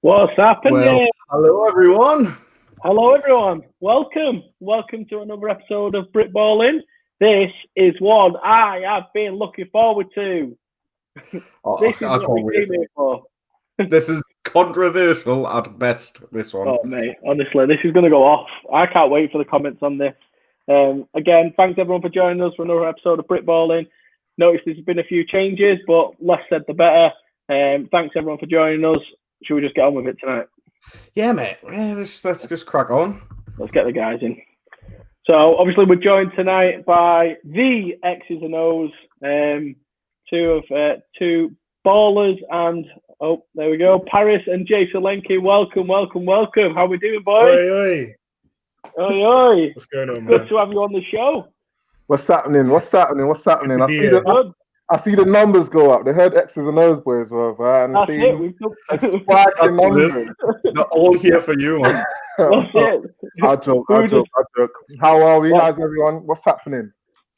What's happening? Hello everyone. Hello everyone. Welcome to another episode of BritBallin. This is one I have been looking forward to. This is what we came here for. This is controversial at best, this one. Oh mate, honestly, this is going to go off. I can't wait for the comments on this. Again, thanks everyone for joining us for another episode of BritBallin. Notice there's been a few changes, but less said the better. Thanks everyone for joining us. Should we just get on with it tonight? Yeah, mate. Yeah, let's just crack on. Let's get the guys in. So, obviously, we're joined tonight by the X's and Os, two ballers, and there we go, Paris and Jay Solenki. Welcome. How we doing, boys? Oi. Oi. What's going on, Good man? to have you on the show. What's happening? I see the numbers go up. They heard X's and Os, boys, and That's see it. a spike in numbers. They're all here for you, man. That's it. I joke. How are we, guys, everyone? What's happening?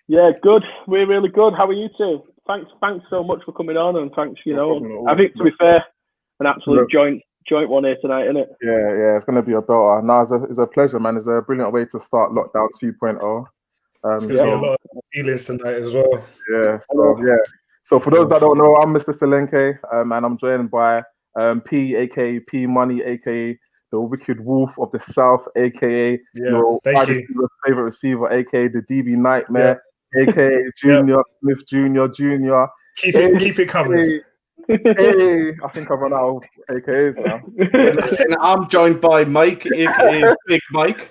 Yeah, good. We're really good. How are you two? Thanks so much for coming on, and thanks, I think, to be fair, an absolute joint one here tonight, isn't it? Yeah, it's going to be a belter. No, it's a pleasure, man. It's a brilliant way to start Lockdown 2.0. It's going to be a lot of feelings tonight as well. So for those that don't know, I'm Mr. Solenki, and I'm joined by P, aka P Money, aka the Wicked Wolf of the South, aka your favorite receiver, aka the DB Nightmare, aka Junior Smith Jr. Keep it coming. Hey, I think I've run out of AKAs now. Listen, I'm joined by Mike, aka Big Mike,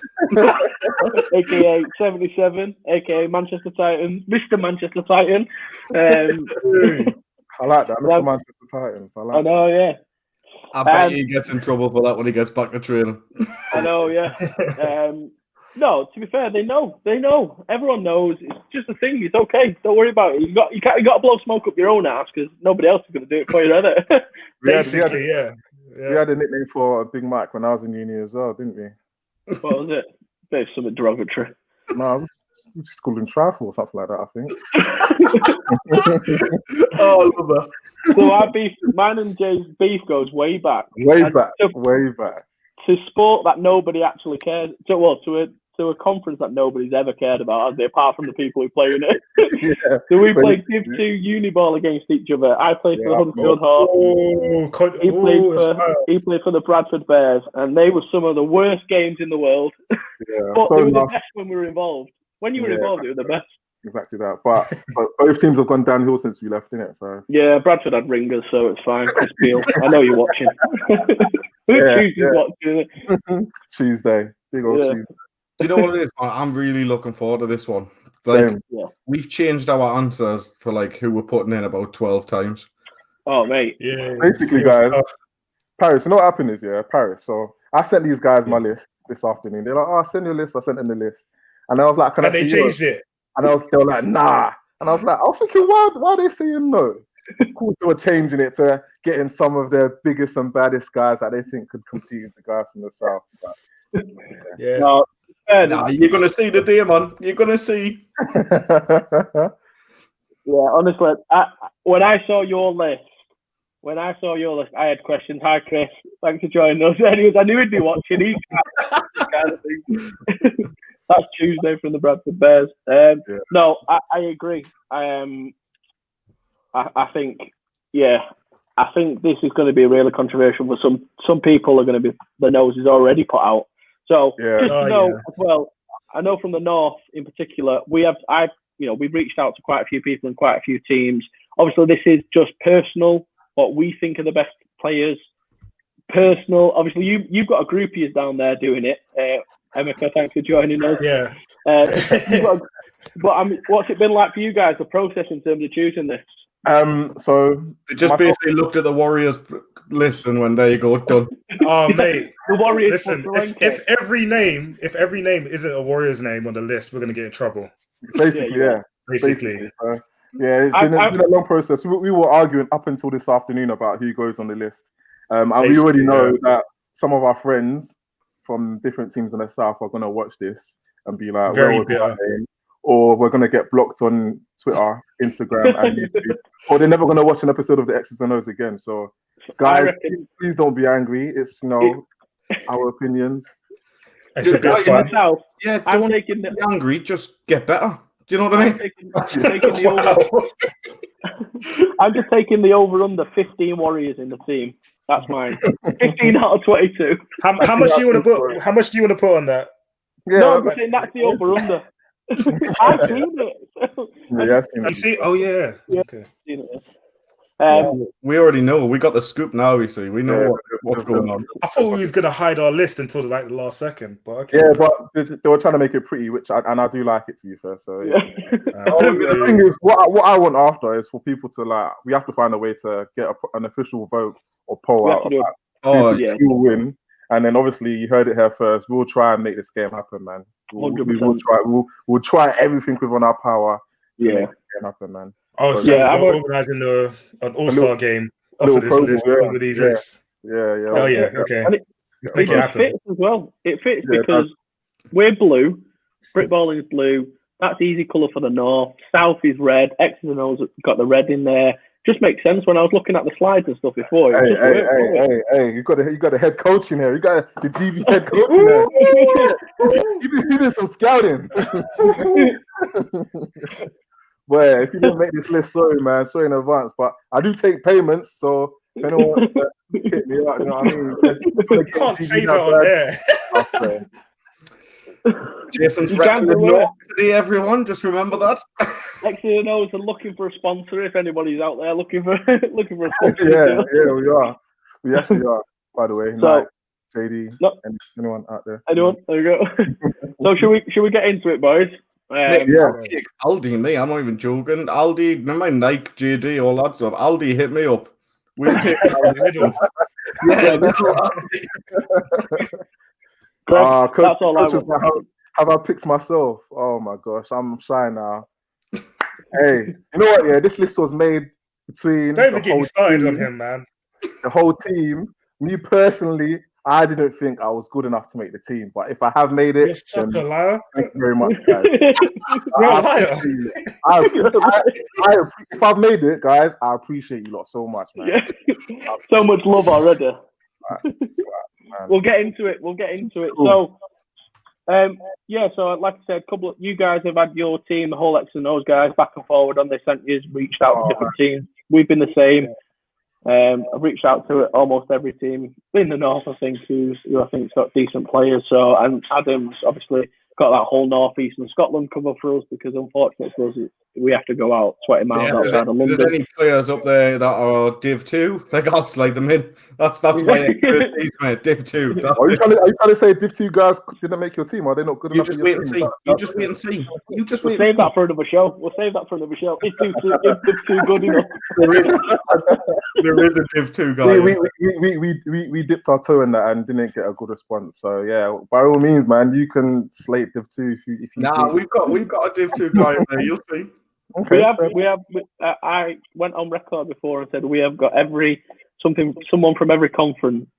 aka 77, aka Manchester Titans, Mr. Manchester Titan. I like that, Mr. Manchester Titans. I know, yeah. I bet he gets in trouble for that when he gets back to training. I know, yeah. No, to be fair, they know. Everyone knows. It's just a thing. It's okay. Don't worry about it. You got to blow smoke up your own ass because nobody else is going to do it for you, is it? Basically, yeah. We had a nickname for Big Mike when I was in uni as well, didn't we? What was it? Bit of something derogatory. No, we just called him Trifle or something like that, I think. Oh, I love that. So mine and Jay's beef goes way back. Way back. To sport that nobody actually cares. To a conference that nobody's ever cared about, apart from the people who play in it. So we played Div 2 Uniball against each other. I played for the Huddersfield Hawks. He played for the Bradford Bears, and they were some of the worst games in the world. Yeah, but they were the best when we were involved. When you were involved, they were the best. Exactly that. But both teams have gone downhill since we left, innit? So yeah, Bradford had ringers, so it's fine. Chris Beale, I know you're watching. Tuesday's watching it. Tuesday, big old Tuesday. You know what it is? I'm really looking forward to this one. We've changed our answers for who we're putting in about 12 times. Oh, mate. Yeah. Basically, guys, Paris, you know what happened is, Paris. So I sent these guys my list this afternoon. They're like, oh, send your list. I sent them the list. And I was like, can I see yours? They changed it. And they were like, nah. And I was thinking, why are they saying no? Of course, they were changing it to getting some of their biggest and baddest guys that they think could compete with the guys from the South. But, you're going to see the day, man. You're going to see. Yeah, honestly, when I saw your list, I had questions. Hi, Chris. Thanks for joining us. Anyways, I knew he'd be watching. He's kind of thing. That's Tuesday from the Bradford Bears. No, I agree. I think this is going to be really controversial. But some people are going to be the nose is already put out. So as well, I know from the North in particular, we've reached out to quite a few people and quite a few teams. Obviously, this is just personal, what we think are the best players. Personal. Obviously, you've got a group of you down there doing it. Emeka, thanks for joining us. Yeah. What's it been like for you guys, the process in terms of choosing this? So they just basically looked at the Warriors list and went, there you go, done. Oh, mate. The Warriors. Listen, if every name isn't a Warriors name on the list, we're gonna get in trouble. Basically. Basically. It's been a long process. We were arguing up until this afternoon about who goes on the list. And we already know that some of our friends from different teams in the South are gonna watch this and be like, very bitter. Or we're going to get blocked on Twitter, Instagram, and YouTube. Or they're never going to watch an episode of the X's and Os again. So Guys, please don't be angry. It's our opinions. It's a bit fun. Myself, yeah, don't be angry. Just get better. Do you know what I mean? I'm just taking the over/under 15 Warriors in the team. That's mine. 15 out of 22. How much do you want to put? How much do you want to put on that? Yeah, no, I'm saying that's the over/under. I've seen it. You see? Oh yeah. Okay. We already know. We got the scoop now. You see, we know what's going on. I thought we was gonna hide our list until like the last second, but okay. Yeah, but they were trying to make it pretty, and I do like it, to be fair. So the thing is, what I want after is for people to we have to find a way to get an official vote or poll out about who will win, and then obviously you heard it here first. We'll try and make this game happen, man. We'll try everything within our power to make this game happen, man. Oh, so we're organising an all-star game off of this list with these lists. Yeah. Oh yeah, okay. And let's make it happen. Fits as well. It fits because we're blue. BritBallin is blue. That's easy colour for the north. South is red. X's and Os got the red in there. Just makes sense when I was looking at the slides and stuff before. Hey! You got a head coach in here. You got the GB head coach in there. You did some scouting. Well, if you didn't make this list, sorry, man. Sorry in advance. But I do take payments, so if anyone wants to hit me up, you know what I mean? You can't say that on there. Jason's today, everyone. Just remember that. X's and Os are looking for a sponsor. If anybody's out there looking for a sponsor. yeah, we are. We actually are. By the way, so, JD, and anyone out there? Anyone? There you go. So should we get into it, boys? Aldi, me. I'm not even joking. Aldi, never mind Nike, JD, all that stuff. Aldi, hit me up. We'll take middle. That's all I want. Have I picked myself? Oh my gosh, I'm shy now. Hey, you know what? Yeah, this list was made between. Don't even get me started on him, man. The whole team. Me personally, I didn't think I was good enough to make the team, but if I have made it, you're such a liar. Thank you very much, guys. You're a liar. If I've made it, guys, I appreciate you lot so much, man. Yeah. So much love already. Right, we'll get into it. Cool. So, so like I said, you guys have had your team, the whole Exs and Os guys, back and forward on this. You've reached out to different teams. We've been the same. I've reached out to almost every team in the north, I think, who I think's got decent players. So, and Adam's obviously got that whole northeast and Scotland cover for us because, unfortunately for us, we have to go out 20 miles outside of London. If there's any players up there that are Div 2, I'll slide them in. That's my expertise, mate. Div 2. Are you trying to say Div 2 guys didn't make your team? Are they not good enough? You just wait and see. You just wait and see. We'll save that for another show. Is Div 2 good enough? There is a Div 2 guy. We dipped our toe in that and didn't get a good response. So yeah, by all means, man, you can slate Div 2 if you. Nah, we've got a Div 2 guy in there. You'll see. Okay, we have. I went on record before and said we have got someone from every conference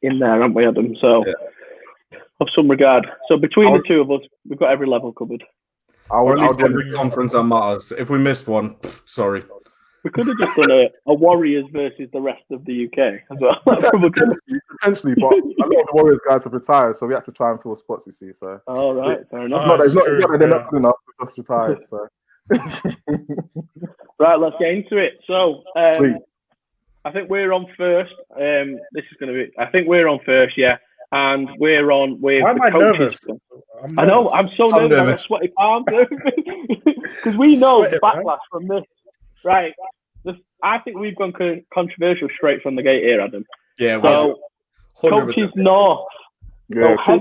in there, haven't we, Adam? So, of some regard. So between the two of us, we've got every level covered. Or at least every conference that matters. If we missed one, sorry. We could have just done a Warriors versus the rest of the UK as well. Potentially, but a lot of the Warriors guys have retired, so we had to try and fill spots. You see, so. All right, fair enough. They're not good enough. We're just retired, so. Right, let's get into it. So, I think we're on first. This is going to be. I think we're on first, yeah, and we're on with. Why am I nervous? I know. I'm so nervous. I'm sweaty palms because we know the backlash from this. Right. I think we've gone controversial straight from the gate here, Adam. Yeah. So, coaches north. Yeah. So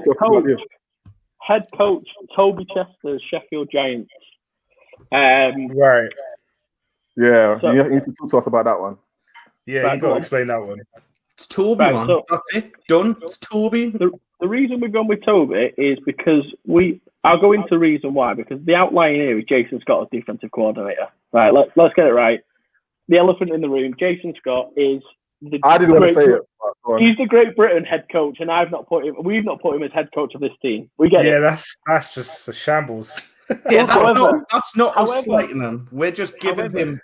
head coach Toby Chester's Sheffield Giants. Right. Yeah, so, you need to talk to us about that one. Yeah, you got to explain that one. It's Toby, man. So, that's it. Done. It's Toby. The reason we've gone with Toby is because I'll go into the reason why, because the outline here is Jason Scott as defensive coordinator. Right, let's get it right. The elephant in the room, Jason Scott is I didn't want to say it. He's the Great Britain head coach, and we've not put him as head coach of this team. We get it. Yeah, that's just a shambles. Yeah, that's not us slighting him. We're just giving him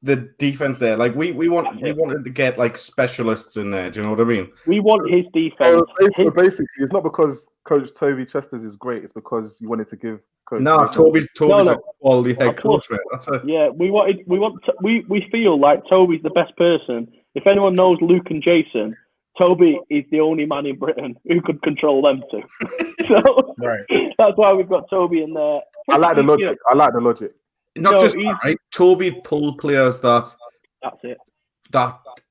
the defense there. Like we wanted to get like specialists in there. Do you know what I mean? We want his defense. So basically, it's not because Coach Toby Chesters is great. It's because you wanted to give Coach. No, Toby's a quality head coach, mate. We feel like Toby's the best person. If anyone knows Luke and Jason, Toby is the only man in Britain who could control them two. So that's why we've got Toby in there. I like the logic. Not just that, right? Toby pulled players that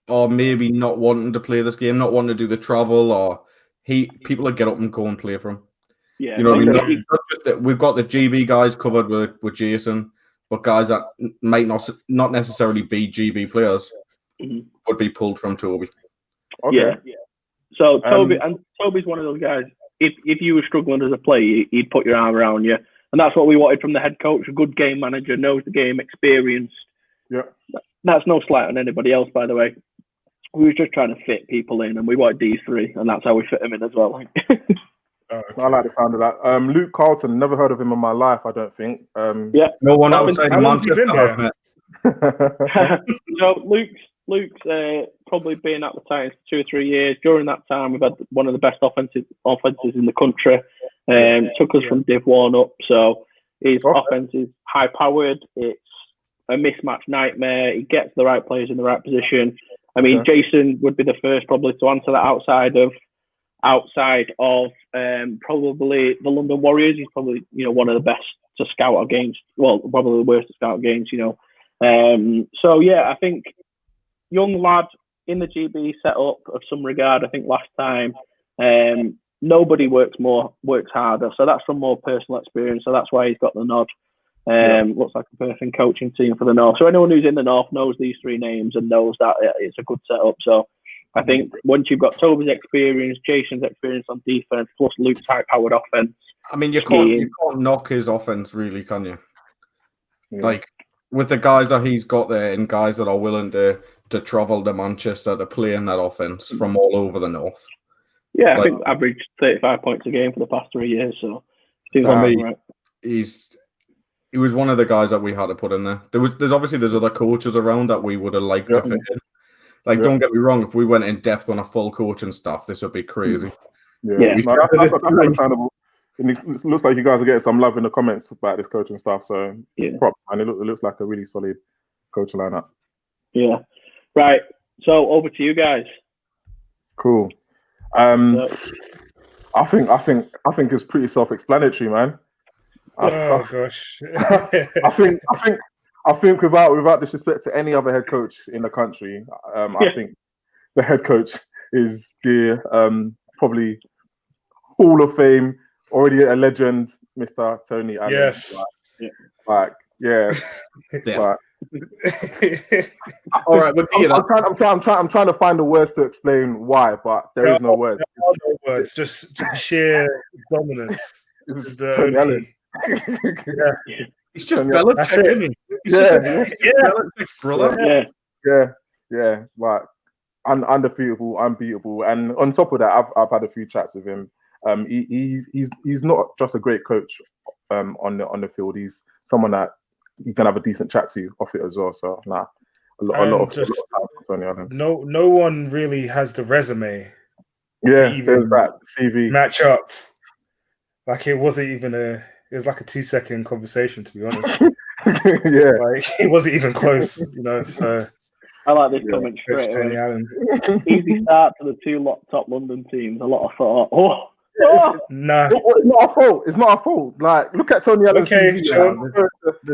are maybe not wanting to play this game, not wanting to do the travel, or people that get up and go and play for him. Yeah, you know what I mean. Not just that we've got the GB guys covered with Jason, but guys that might not necessarily be GB players would be pulled from Toby. Okay. Yeah. So Toby's one of those guys. If you were struggling as a player, he'd put your arm around you. And that's what we wanted from the head coach, a good game manager, knows the game, experienced. Yeah. That's no slight on anybody else, by the way. We were just trying to fit people in, and we wanted these three, and that's how we fit them in as well. Okay. I like the sound of that. Luke Carlton, never heard of him in my life, I don't think. No one outside Manchester. So Luke's probably been at the Titans for 2 or 3 years. During that time, we've had one of the best offenses in the country. Took us from Div 1 up, so his offense is high-powered. It's a mismatch nightmare. He gets the right players in the right position. I mean, Jason would be the first probably to answer that outside of probably the London Warriors. He's probably one of the best to scout against. Well, probably the worst to scout against. So yeah, I think young lad in the GB setup of some regard. I think last time. Nobody works harder. So that's from more personal experience. So that's why he's got the nod. Looks like a perfect coaching team for the North. So anyone who's in the North knows these three names and knows that it's a good setup. So I think once you've got Toby's experience, Jason's experience on defense, plus Luke's high-powered offense. I mean, you can't knock his offense, really, can you? Yeah. Like, with the guys that he's got there and guys that are willing to travel to Manchester to play in that offense from all over the North. Yeah, I think averaged 35 points a game for the past 3 years. So for me, he was one of the guys that we had to put in there. There's other coaches around that we would have liked to fit in. Like, don't get me wrong, if we went in depth on a full coaching staff, this would be crazy. That's understandable. It looks like you guys are getting some love in the comments about this coaching staff. So props, man. It looks like a really solid coaching lineup. Yeah. Right. So over to you guys. Cool. I think it's pretty self-explanatory, man. Gosh. I think without disrespect to any other head coach in the country, I think the head coach is the probably Hall of Fame, already a legend, Mr. Tony Allen. Yes. All right, I'm trying to find the words to explain why, but there is no words. There are no words. Just sheer dominance. Tony Allen. He's just Belichick, isn't he? He's just Belichick's brother. Yeah. Like undefeatable, unbeatable, and on top of that, I've had a few chats with him. He's not just a great coach on the field. He's someone that you can have a decent chat to off it as well. So a lot of time for Tony Allen. No one really has the resume. Yeah, there's that CV match up. Like it wasn't even it was like a 2-second conversation, to be honest. Like it wasn't even close, So I like this comment straight away. Easy start to the two top London teams. A lot of thought. Nah, it's not our fault. It's not our fault. Like, look at Tony Allen's CV. Sure.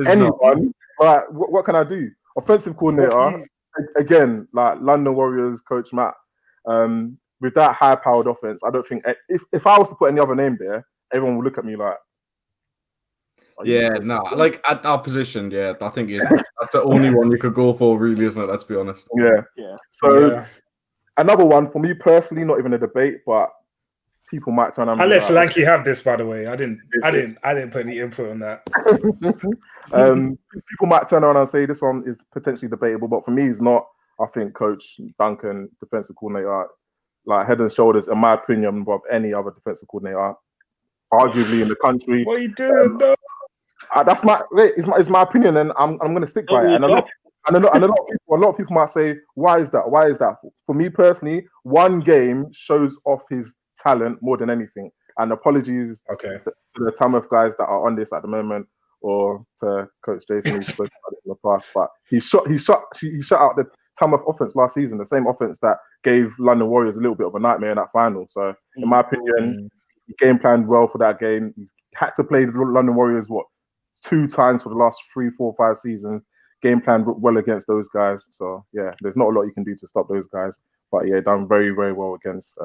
Anyone? Like, what can I do? Offensive coordinator again. Like London Warriors coach Matt. With that high-powered offense, I don't think if I was to put any other name there, everyone would look at me like. Like at our position, I think that's the only one you could go for, really, isn't it? Let's be honest. Yeah. So another one for me personally, not even a debate, but people might turn on. I let Solanke have this, by the way. I didn't put any input on that. People might turn around and say this one is potentially debatable, but for me, it's not. I think Coach Duncan, defensive coordinator, like head and shoulders, in my opinion, above any other defensive coordinator, arguably in the country. What are you doing? No. It's my opinion, and I'm going to stick by it. And And a lot of people might say, why is that? Why is that? For me personally, one game shows off his talent more than anything. And apologies to the Tamworth guys that are on this at the moment, or to Coach Jason who's spoken about it in the past. But he shut out the Tamworth offense last season, the same offense that gave London Warriors a little bit of a nightmare in that final. So, in my opinion, he game planned well for that game. He's had to play the London Warriors 2 times for the last 3, 4, 5 seasons. Game planned well against those guys. So yeah, there's not a lot you can do to stop those guys. But yeah, done very, very well against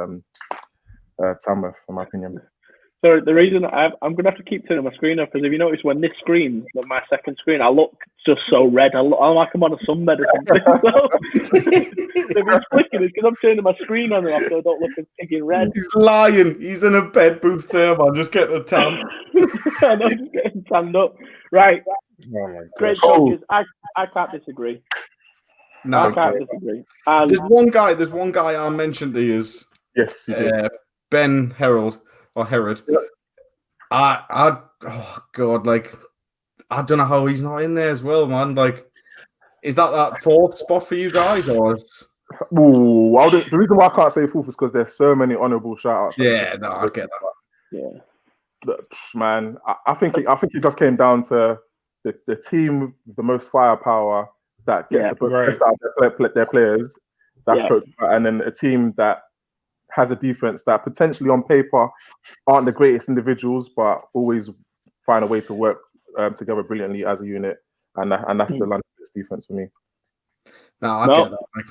Tamworth, in my opinion. So the reason I'm going to have to keep turning my screen off, because if you notice when this screen, my second screen, I look just so red. I'm like I'm on a sunbed or something. So if it's flicking, it's because I'm turning my screen on and off so I don't look as piggy red. He's lying. He's in a bed booth there, man. Just getting a tan. I know, just getting tanned up. Right. Oh Great coaches. I can't disagree. No, I can't disagree. There's one guy I mentioned to you. Yes, you did. Ben Herod. Or Herod. Yep. Oh God, like I don't know how he's not in there as well, man. Like, is that fourth spot for you guys, or? Ooh, the reason why I can't say fourth is because there's so many honourable shout-outs. Yeah, no, I get that. Yeah, man, I think it just came down to the team with the most firepower that gets the best out of their players. That's Coach, and then a team that has a defense that potentially on paper aren't the greatest individuals, but always find a way to work together brilliantly as a unit. And that's the London defense for me. No, I get that.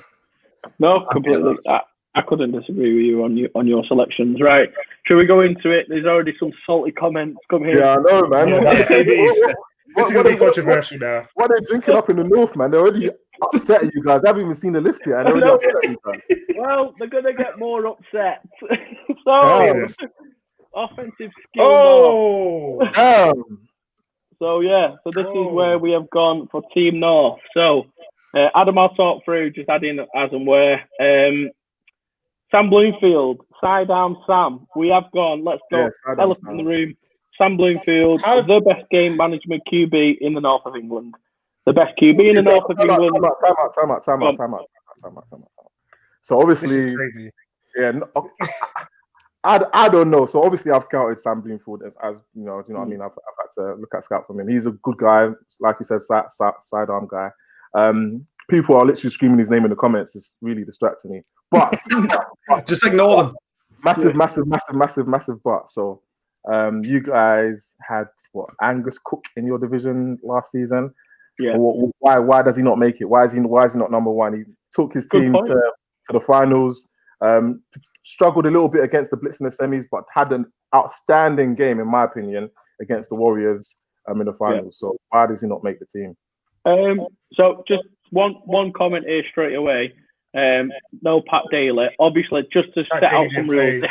No, completely. I couldn't disagree with you on your selections. Right. Should we go into it? There's already some salty comments come here. Yeah, I know, man. This is going to be controversial now. What are they drinking up in the north, man? They're already upset at you guys. They haven't even seen the list yet. And they're already upset at you guys. Well, they're going to get more upset. So, offensive skill. So, this is where we have gone for Team North. So, Adam, I'll talk through, just adding as and where. Sam Bloomfield, sidearm Sam. We have gone, let's go, elephant in the room. Sam Bloomfield, the best game management QB in the north of England. The best QB in the north of England. Time out. So obviously, this is crazy. Yeah, I don't know. So obviously, I've scouted Sam Bloomfield as you know what I mean. I've had to look at scout from him. He's a good guy, like you said, sidearm guy. People are literally screaming his name in the comments. It's really distracting me. But just ignore them. Massive. But so. You guys had Angus Cook in your division last season. Yeah. Why does he not make it? Why is he not number one? He took his team to the finals. Struggled a little bit against the Blitz in the semis, but had an outstanding game, in my opinion, against the Warriors in the finals. So why does he not make the team? So just one comment here straight away. No Pat Daly. Obviously, just to set out some rules, they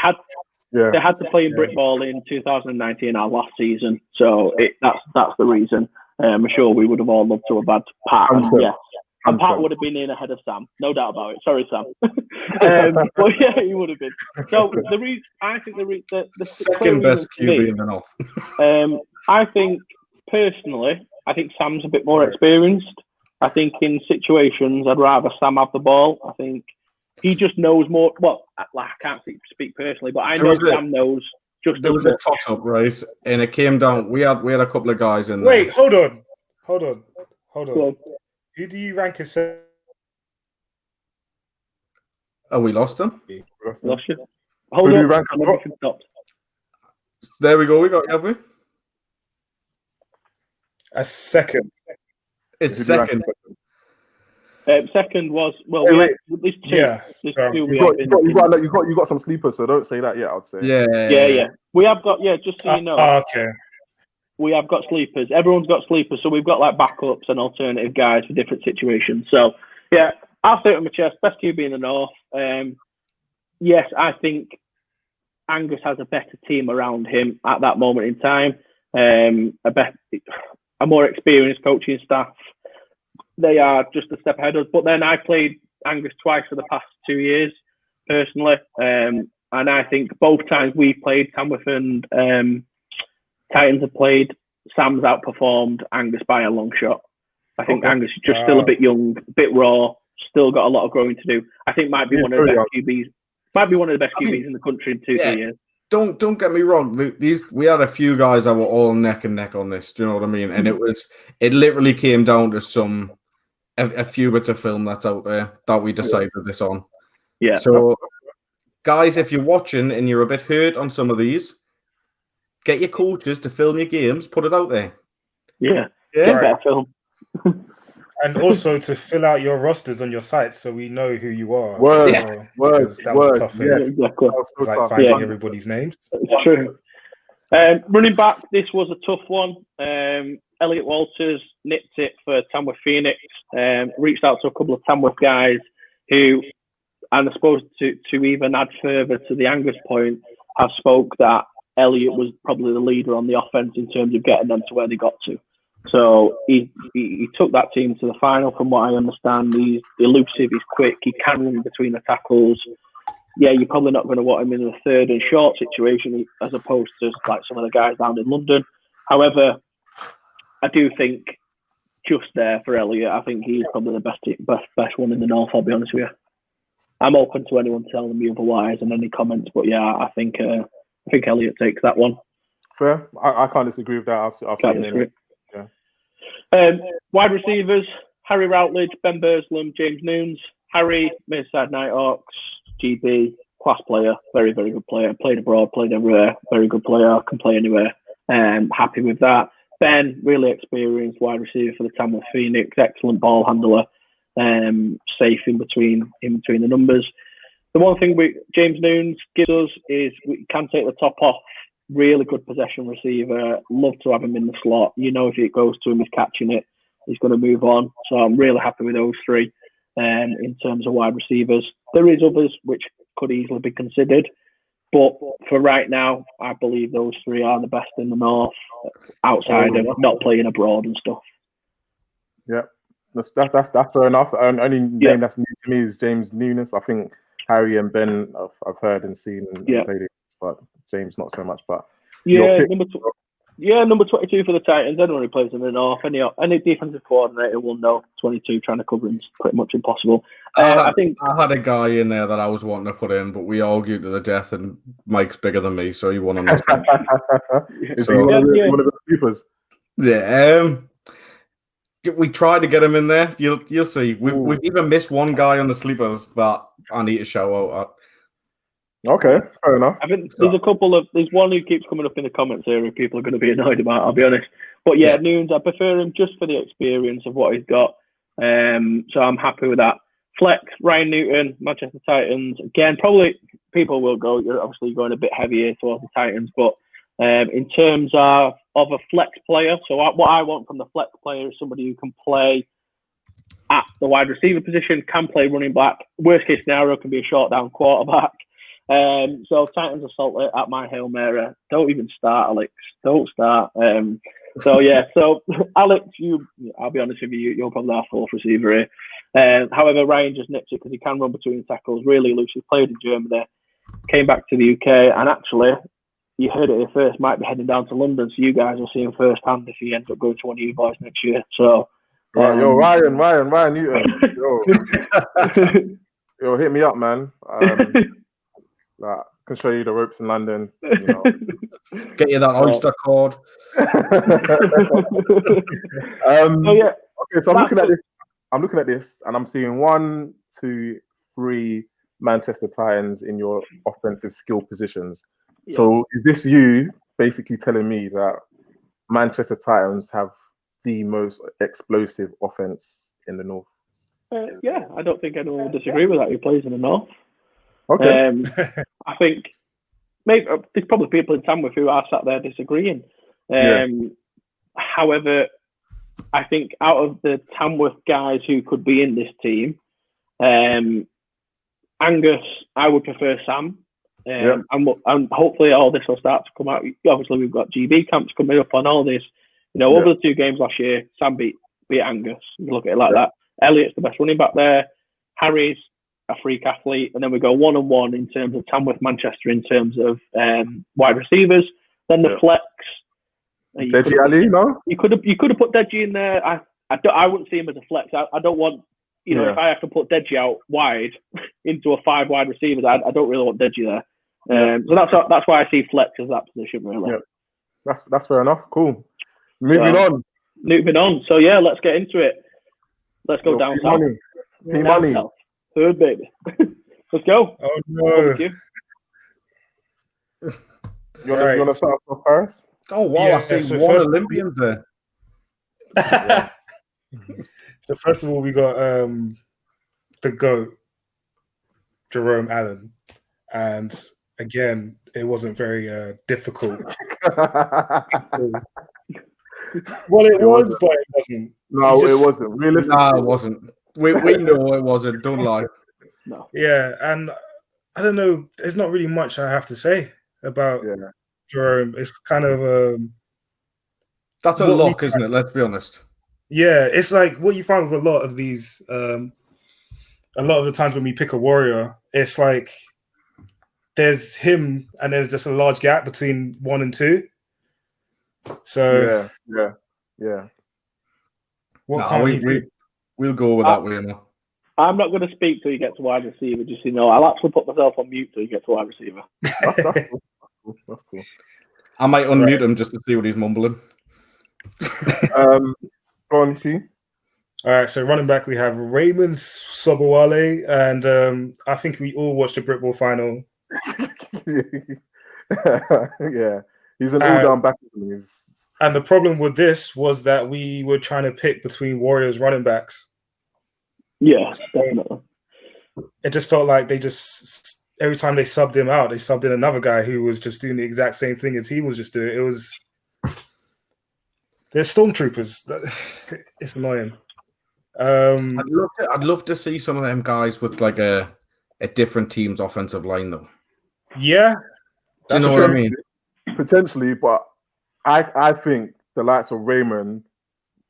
had to play in BritBallin in 2019, our last season. So that's the reason. I'm sure we would have all loved to have had Pat. And Pat would have been in ahead of Sam, no doubt about it. Sorry, Sam. But yeah, he would have been. So the reason I think the second best QB in the north. I think personally, Sam's a bit more experienced. I think in situations, I'd rather Sam have the ball. I think he just knows more. Well, I can't speak personally, but I know Sam knows. There was a toss-up, right? And it came down. We had a couple of guys in there. Wait, hold on. Who do you rank as? Oh, we lost him. Lost you. Hold on. There we go. We got, have we? A second. It's second. Second was there's two. Yeah, you got some sleepers, so don't say that yet. I'd say. Yeah. We have got just so you know. Okay. We have got sleepers. Everyone's got sleepers, so we've got like backups and alternative guys for different situations. So yeah, I'll say it on my chest. Best QB in the north. Yes, I think Angus has a better team around him at that moment in time. A more experienced coaching staff. They are just a step ahead of us. But then I played Angus twice for the past 2 years, personally. And I think both times we played, Tamworth and Titans have played, Sam's outperformed Angus by a long shot. I think Angus is just still a bit young, a bit raw, still got a lot of growing to do. I think might be one of the best QBs. Might be one of the best QBs in the country in 2-3 years. Don't get me wrong. We had a few guys that were all neck and neck on this. Do you know what I mean? And it literally came down to a few bits of film that's out there that we decided this on. Yeah. So, guys, if you're watching and you're a bit hurt on some of these, get your coaches to film your games. Put it out there. Yeah. Right. Film. And also to fill out your rosters on your site so we know who you are. Words. That was tough. Yeah, exactly. It's like finding everybody's names. It's true. Running back, this was a tough one. Elliot Walters nipped it for Tamworth Phoenix. Reached out to a couple of Tamworth guys who, and I suppose to even add further to the Angus point, have spoke that Elliot was probably the leader on the offense in terms of getting them to where they got to. So he took that team to the final, from what I understand. He's elusive, he's quick, he can run between the tackles. Yeah, you're probably not going to want him in a third and short situation as opposed to like some of the guys down in London. However, I do think just there for Elliot, I think he's probably the best one in the North, I'll be honest with you. I'm open to anyone telling me otherwise and any comments, but yeah, I think Elliot takes that one. Fair. I can't disagree with that. I've seen it. Wide receivers, Harry Routledge, Ben Burslem, James Nunes. Harry, Merseyside Nighthawks, GB, class player, very, very good player. Played abroad, played everywhere, very good player, can play anywhere. Happy with that. Ben, really experienced wide receiver for the Tamworth Phoenix, excellent ball handler, safe in between the numbers. The one thing James Nunes gives us is we can take the top off. Really good possession receiver. Love to have him in the slot. You know, if it goes to him, he's catching it. He's going to move on. So I'm really happy with those three in terms of wide receivers. There is others which could easily be considered. But for right now, I believe those three are the best in the North, outside of not playing abroad and stuff. Yeah, that's fair enough. Only name that's new to me is James Nunes. I think Harry and Ben I've heard and seen and played it, but James not so much. But number 22 for the Titans. Anyone who plays in the North, any defensive coordinator will know 22 trying to cover him is pretty much impossible. I had a guy in there that I was wanting to put in, but we argued to the death, and Mike's bigger than me, so he won on this. Is he one of the sleepers? Yeah. We tried to get him in there. You'll see. We've even missed one guy on the sleepers that I need to shout out at. Okay, fair enough. I think there's one who keeps coming up in the comments here who people are going to be annoyed about, I'll be honest. But Nunes, I prefer him just for the experience of what he's got. So I'm happy with that. Flex, Ryan Newton, Manchester Titans. Again, probably people will go, you're obviously going a bit heavier towards the Titans, but in terms of a flex player, so what I want from the flex player is somebody who can play at the wide receiver position, can play running back. Worst case scenario can be a short down quarterback. So Titans assault it at my Hail Mary. Don't even start, Alex. Don't start. So Alex, I'll be honest with you, you're probably our fourth receiver here. However, Ryan just nips it because he can run between the tackles, really elusive, played in Germany, came back to the UK, and actually, you heard it here first, might be heading down to London, so you guys will see him firsthand if he ends up going to one of you boys next year. So, Ryan Newton. Yo, hit me up, man. I can show you the ropes in London. Get you that Oyster card. Okay, so I'm looking at this, and I'm seeing 1, 2, 3 Manchester Titans in your offensive skill positions. Yeah. So is this you basically telling me that Manchester Titans have the most explosive offense in the North? Yeah, I don't think anyone will disagree with that who plays in the North. Okay. I think maybe there's probably people in Tamworth who are sat there disagreeing. However, I think out of the Tamworth guys who could be in this team, Angus, I would prefer Sam. And hopefully all this will start to come out. Obviously, we've got GB camps coming up on all this. Over the 2 games last year, Sam beat Angus. You look at it like that. Elliot's the best running back there. Harry's a freak athlete, and then we go 1-on-1 in terms of Tamworth Manchester in terms of wide receivers. Then the flex. Deji Ali, no? You could have put Deji in there. I wouldn't see him as a flex. I don't want, if I have to put Deji out wide into a 5 wide receivers, I don't really want Deji there. So that's why I see flex as that position, really. Yeah. That's fair enough. Cool. Moving on. So yeah, let's get into it. Let's go down south. P-Money. Third, baby. Let's go. Oh no. You want to start off first? Oh wow, I see one Olympians there. So first of all, we got the GOAT, Jerome Allen, and again, it wasn't very difficult. Well, it was, but it wasn't. No, it wasn't. Realistically, no, it wasn't. We know it wasn't. Don't lie. No. Yeah, and I don't know. There's not really much I have to say about Jerome. It's kind of that's a lock, isn't it? Let's be honest. Yeah, it's like what you find with a lot of these. A lot of the times when we pick a warrior, it's like there's him and there's just a large gap between 1 and 2. So yeah. We'll go with that way now. I'm not going to speak till you get to wide receiver. Just I'll actually put myself on mute till you get to wide receiver. That's cool. I might unmute him just to see what he's mumbling. Go on, P. All right, so running back we have Raymond Sobowale, and I think we all watched the BritBall final. Yeah, he's an all-down back. And the problem with this was that we were trying to pick between Warriors running backs. Yeah, definitely. It just felt like they just every time they subbed him out, they subbed in another guy who was just doing the exact same thing as he was just doing. It was they're stormtroopers. It's annoying. I'd love to see some of them guys with like a different team's offensive line, though. Yeah, do you know what I mean? Potentially, but I think the likes of Raymond,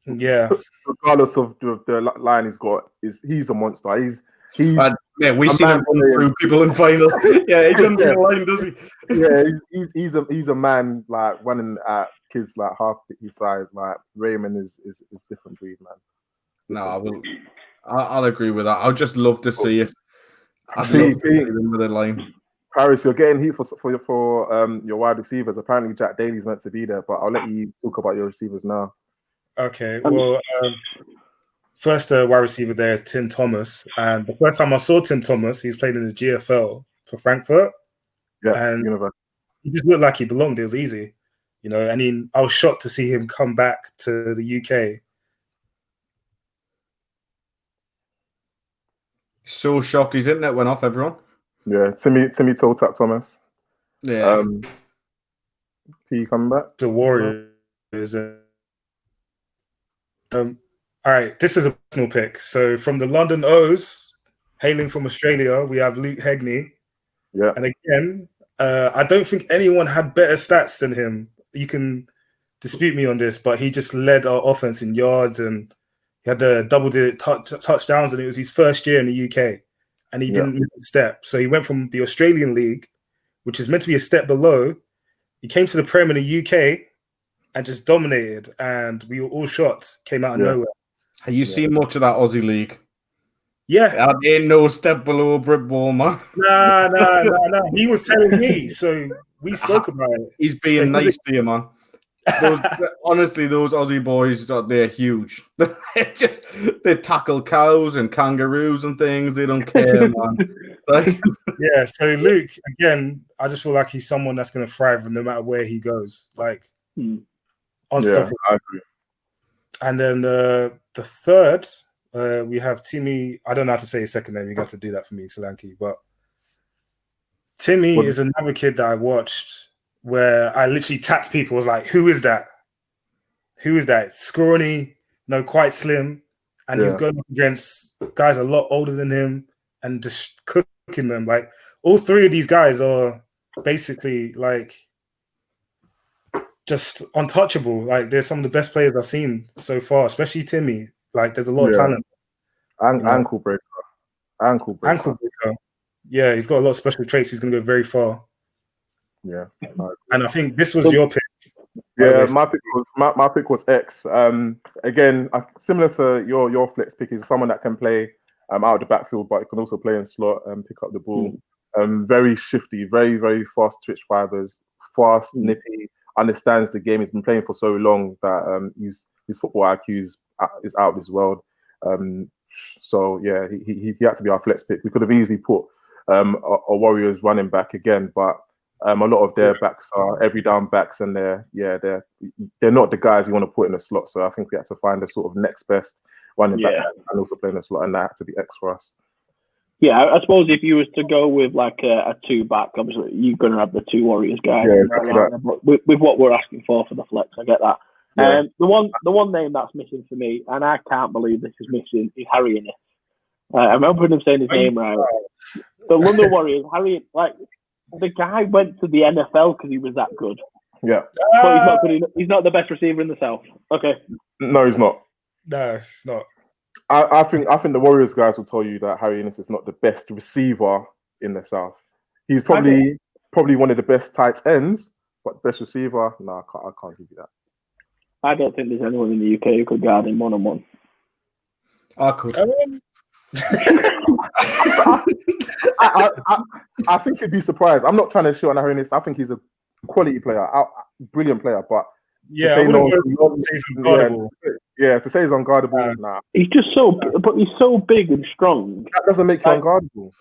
regardless of the line he's got, he's a monster. He's we've seen him run through people in final. Yeah, he doesn't get a line, does he? Yeah, he's a man like running at kids like half his size. Like Raymond is different breed, man. No, I'll agree with that. I'd just love to see it. I'd love to see him with a line. Paris, you're getting heat for your wide receivers. Apparently, Jack Daly's meant to be there, but I'll let you talk about your receivers now. Okay, well, first wide receiver there is Tim Thomas, and the first time I saw Tim Thomas, he's played in the GFL for Frankfurt. Yeah, and University. He just looked like he belonged. It was easy, and I was shocked to see him come back to the UK. So shocked his internet went off, everyone. Yeah, Timmy toe tap Thomas. Yeah. P coming back. The Warriors. All right, this is a personal pick. So from the London O's, hailing from Australia, we have Luke Hegney. Yeah. And again, I don't think anyone had better stats than him. You can dispute me on this, but he just led our offense in yards and he had the double-digit touchdowns, and it was his first year in the UK, and he didn't miss a step. So he went from the Australian League, which is meant to be a step below. He came to the Prem in the UK and just dominated, and we were all shots, came out of nowhere. Have you seen much of that Aussie League? Yeah. I ain't no step below BritBallin, man. Nah. He was telling me, so we spoke about it. He's being nice to you, man. Honestly, those Aussie boys, they're huge. They tackle cows and kangaroos and things. They don't care, man. Yeah, so Luke, again, I just feel like he's someone that's going to thrive no matter where he goes. Like, unstoppable. Yeah, I agree. And then the third, we have Timmy. I don't know how to say his second name. You got to do that for me, Solanke. But Timmy is another kid that I watched where I literally tapped people. I was like, who is that? Who is that? Scrawny, quite slim. And he was going up against guys a lot older than him and just cooking them. Like, all three of these guys are basically like just untouchable. Like, they're some of the best players I've seen so far, especially Timmy. Like, there's a lot of talent. Ankle breaker. Yeah, he's got a lot of special traits. He's going to go very far. Yeah. And I think this was your pick. Yeah, my pick was X. Again, similar to your flex pick, is someone that can play out of the backfield, but can also play in slot and pick up the ball. Very shifty, very, very fast twitch fibers, fast, nippy, understands the game. He's been playing for so long that his football IQ is out of this world. So yeah, he had to be our flex pick. We could have easily put a Warriors running back again, but a lot of their backs are every down backs, and they're not the guys you want to put in the slot. So I think we had to find a sort of next best running back and also play in the slot, and that had to be X for us. Yeah, I suppose if you was to go with like a two back, obviously you're going to have the two Warriors guys. Yeah, exactly that. But with what we're asking for the flex, I get that. Yeah. The one name that's missing for me, and I can't believe this is missing, is Harry Innes. I remember him saying his name right. The London Warriors, Harry, like the guy went to the NFL because he was that good. Yeah, but he's not good. He's not the best receiver in the South. Okay. No, he's not. No, it's not. I think the Warriors guys will tell you that Harry Innes is not the best receiver in the South. He's probably one of the best tight ends, but best receiver, no, I can't give you that. I don't think there's anyone in the UK who could guard him one-on-one. I could. I think you'd be surprised. I'm not trying to show on Harry Innes. I think he's a quality player, brilliant player, but yeah, to say he's unguardable, nah. He's just he's so big and strong. That doesn't make you unguardable.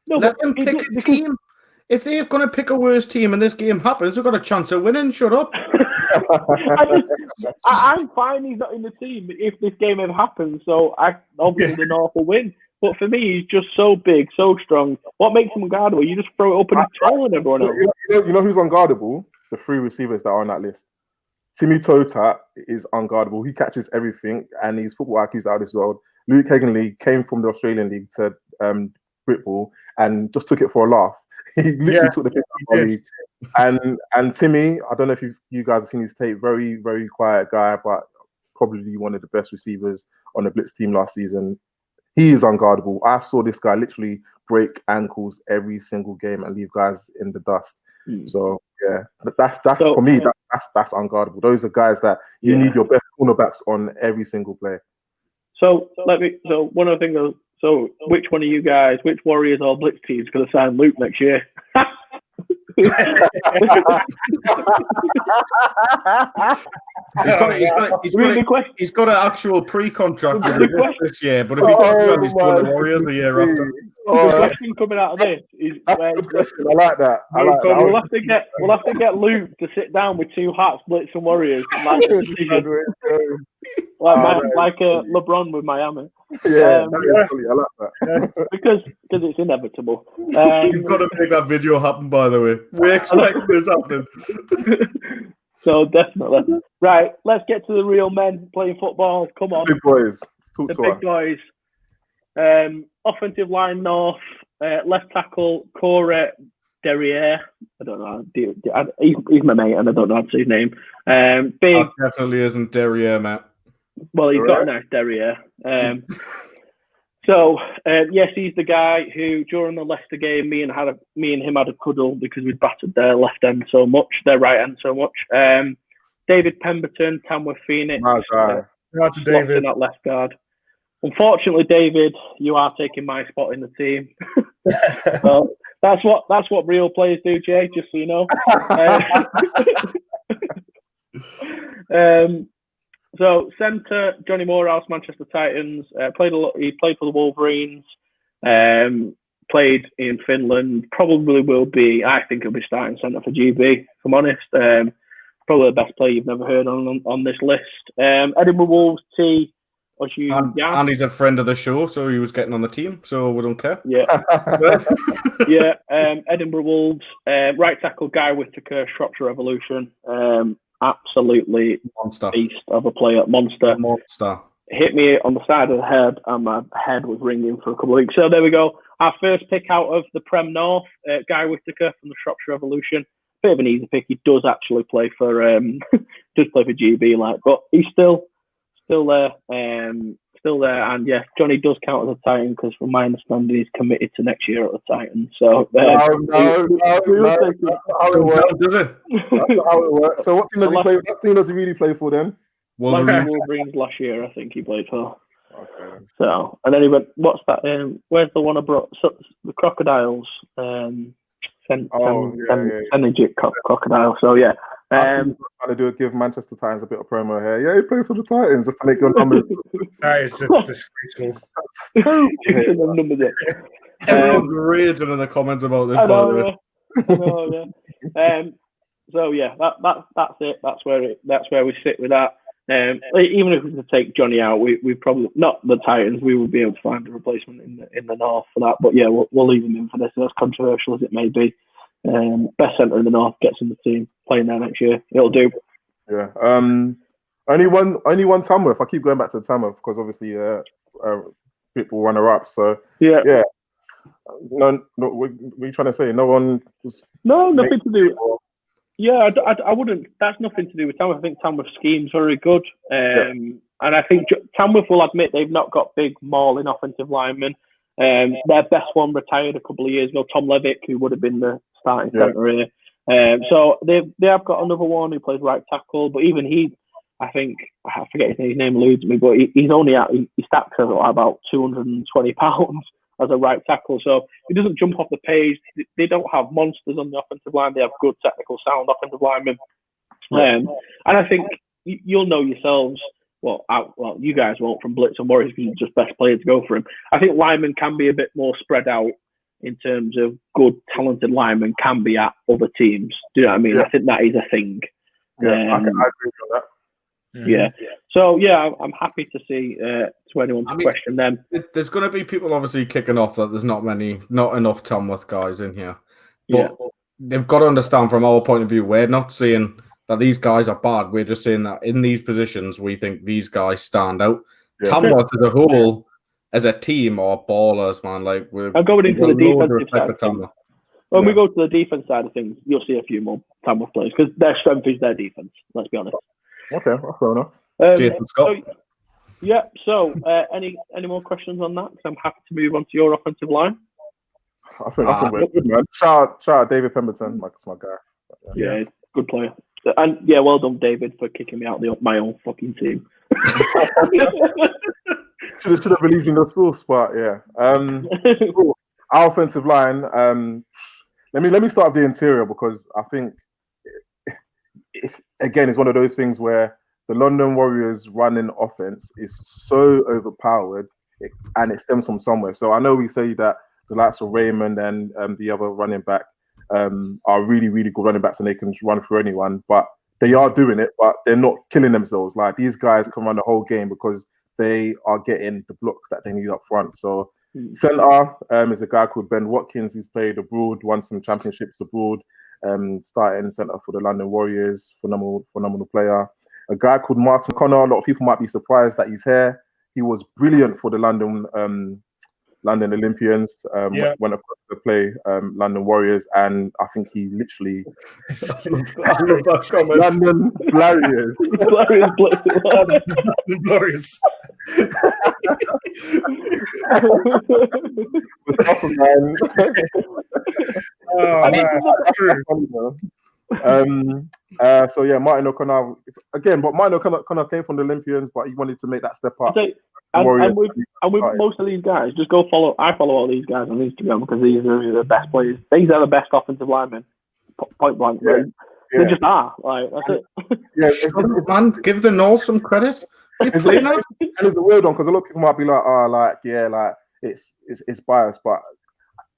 Let them pick a team. If they're going to pick a worse team and this game happens, we've got a chance of winning. Shut up. I'm fine he's not in the team if this game ever happens. So obviously the North will win. But for me, he's just so big, so strong. What makes him unguardable? You just throw it up and tail on everyone else. You know who's unguardable? The three receivers that are on that list. Timmy Tota is unguardable. He catches everything, and his football IQ is out of this world. Luke Hagenley came from the Australian League to BritBall and just took it for a laugh. He literally took the piss out of the league. And Timmy, I don't know if you guys have seen his tape. Very, very quiet guy, but probably one of the best receivers on the Blitz team last season. He is unguardable. I saw this guy literally break ankles every single game and leave guys in the dust. So yeah, that's for me. That's unguardable. Those are guys that you need your best cornerbacks on every single play. So one of the things. So which one of you guys, which Warriors or Blitz team is going to sign Luke next year? He's got an actual pre-contract this year, but if he does well, he's going to Warriors the year after. The question coming out of this is I like that. We'll have to get Luke to sit down with two hats, Blitz and Warriors, like LeBron with Miami. Yeah, I like that. because it's inevitable. You've got to make that video happen, by the way. We expect this happening. So definitely. Right, let's get to the real men playing football. Come on. Big boys. The big boys. Offensive line North, left tackle Corey Derriere. I don't know. He's my mate, and I don't know how to say his name. Big. That definitely isn't Derriere, Matt. Well, he's got a nice Derriere. So yes, he's the guy who during the Leicester game, me and him had a cuddle because we'd battered their left end so much, their right end so much. David Pemberton, Tamworth Phoenix. Shout to David, not left guard. Unfortunately, David, you are taking my spot in the team. So that's what real players do, Jay. Just so you know. So centre Johnny Morehouse, Manchester Titans. He played for the Wolverines. Played in Finland. Probably will be. I think he'll be starting centre for GB. If I'm honest, probably the best player you've never heard on this list. Edinburgh Wolves T. And he's a friend of the show, so he was getting on the team, so we don't care. Yeah. Yeah. Edinburgh Wolves, right tackle Guy Whittaker, Shropshire Revolution. Absolutely monster beast of a player. Monster. Hit me on the side of the head, and my head was ringing for a couple of weeks. So there we go. Our first pick out of the Prem North, Guy Whittaker from the Shropshire Revolution. Bit of an easy pick. He does actually play for GB, but he's still there, still there, and yeah, Johnny does count as a Titan because, from my understanding, he's committed to next year at the Titans. So no, that's not how it works. Does it? That's not how it works. So what team does he play? What team does he really play for then? Wolverines last year, I think he played for. Okay. So, and then he went, what's that? Where's the one I brought? The Crocodiles. Energy Crocodile. So yeah. Trying to give Manchester Titans a bit of promo here. Yeah, he played for the Titans just to make your numbers. That is just disgraceful. Terrible. Numbers up. Everyone's raging in the comments about this. I know, yeah. So yeah, that's it. That's where we sit with that. Even if we could take Johnny out, we probably not the Titans. We would be able to find a replacement in the North for that. But yeah, we'll leave him in for this. As controversial as it may be, best centre in the North gets in the team playing there next year. It'll do. Yeah. Only one Tamworth. I keep going back to Tamworth because obviously people runner up. So yeah. No, what are you trying to say? No one was. No, nothing to do. Yeah, I wouldn't. That's nothing to do with Tamworth. I think Tamworth's scheme's very good. And I think Tamworth will admit they've not got big mauling offensive linemen. Their best one retired a couple of years ago, Tom Levick, who would have been the starting centre here. So they have got another one who plays right tackle, but even he, I think, I forget his name eludes me, but he's only he stacks at about 220 pounds as a right tackle, so he doesn't jump off the page. They don't have monsters on the offensive line. They have good technical sound offensive linemen. And I think you'll know yourselves, well, you guys won't from Blitz and Warriors because you're just best player to go for him. I think linemen can be a bit more spread out in terms of good, talented linemen can be at other teams. Do you know what I mean? Yeah. I think that is a thing. Yeah, I agree with that. Mm-hmm. Yeah. So yeah, I'm happy to see to anyone to question them. There's going to be people obviously kicking off that there's not enough Tamworth guys in here. But they've got to understand from our point of view, we're not saying that these guys are bad. We're just saying that in these positions, we think these guys stand out. Yeah. Tamworth as a whole, as a team, are ballers, man. Like I'm going into the defensive side of things. When we go to the defense side of things, you'll see a few more Tamworth players because their strength is their defense. Let's be honest. Okay, fair enough. Jason Scott. So any more questions on that? Because I'm happy to move on to your offensive line. I think we're good, man. Shout out David Pemberton, that's my guy. Yeah, good player. And yeah, well done, David, for kicking me out of my own fucking team. should have believed in the source, but yeah. Cool. Our offensive line. Let me start with the interior because I think it's one of those things where the London Warriors running offense is so overpowered, and it stems from somewhere. So I know we say that the likes of Raymond and the other running back are really, really good running backs and they can run through anyone, but they are doing it, but they're not killing themselves. Like these guys can run the whole game because they are getting the blocks that they need up front. So center is a guy called Ben Watkins. He's played abroad, won some championships abroad, starting center for the London Warriors, phenomenal player. A guy called Martin Connor. A lot of people might be surprised that he's here. He was brilliant for the London Olympians when across to play London Warriors, and I think he literally London Warriors. Glorious. So yeah, Martin O'Connor again, but Martin O'Connor came from the Olympians, but he wanted to make that step up. And with most of these guys, just go follow. I follow all these guys on Instagram because these are the best players. These are the best offensive linemen. Point blank, right? They just are. Like that's it. Yeah, man, give the North some credit. It's a weird one because a lot of people might be like, it's biased, but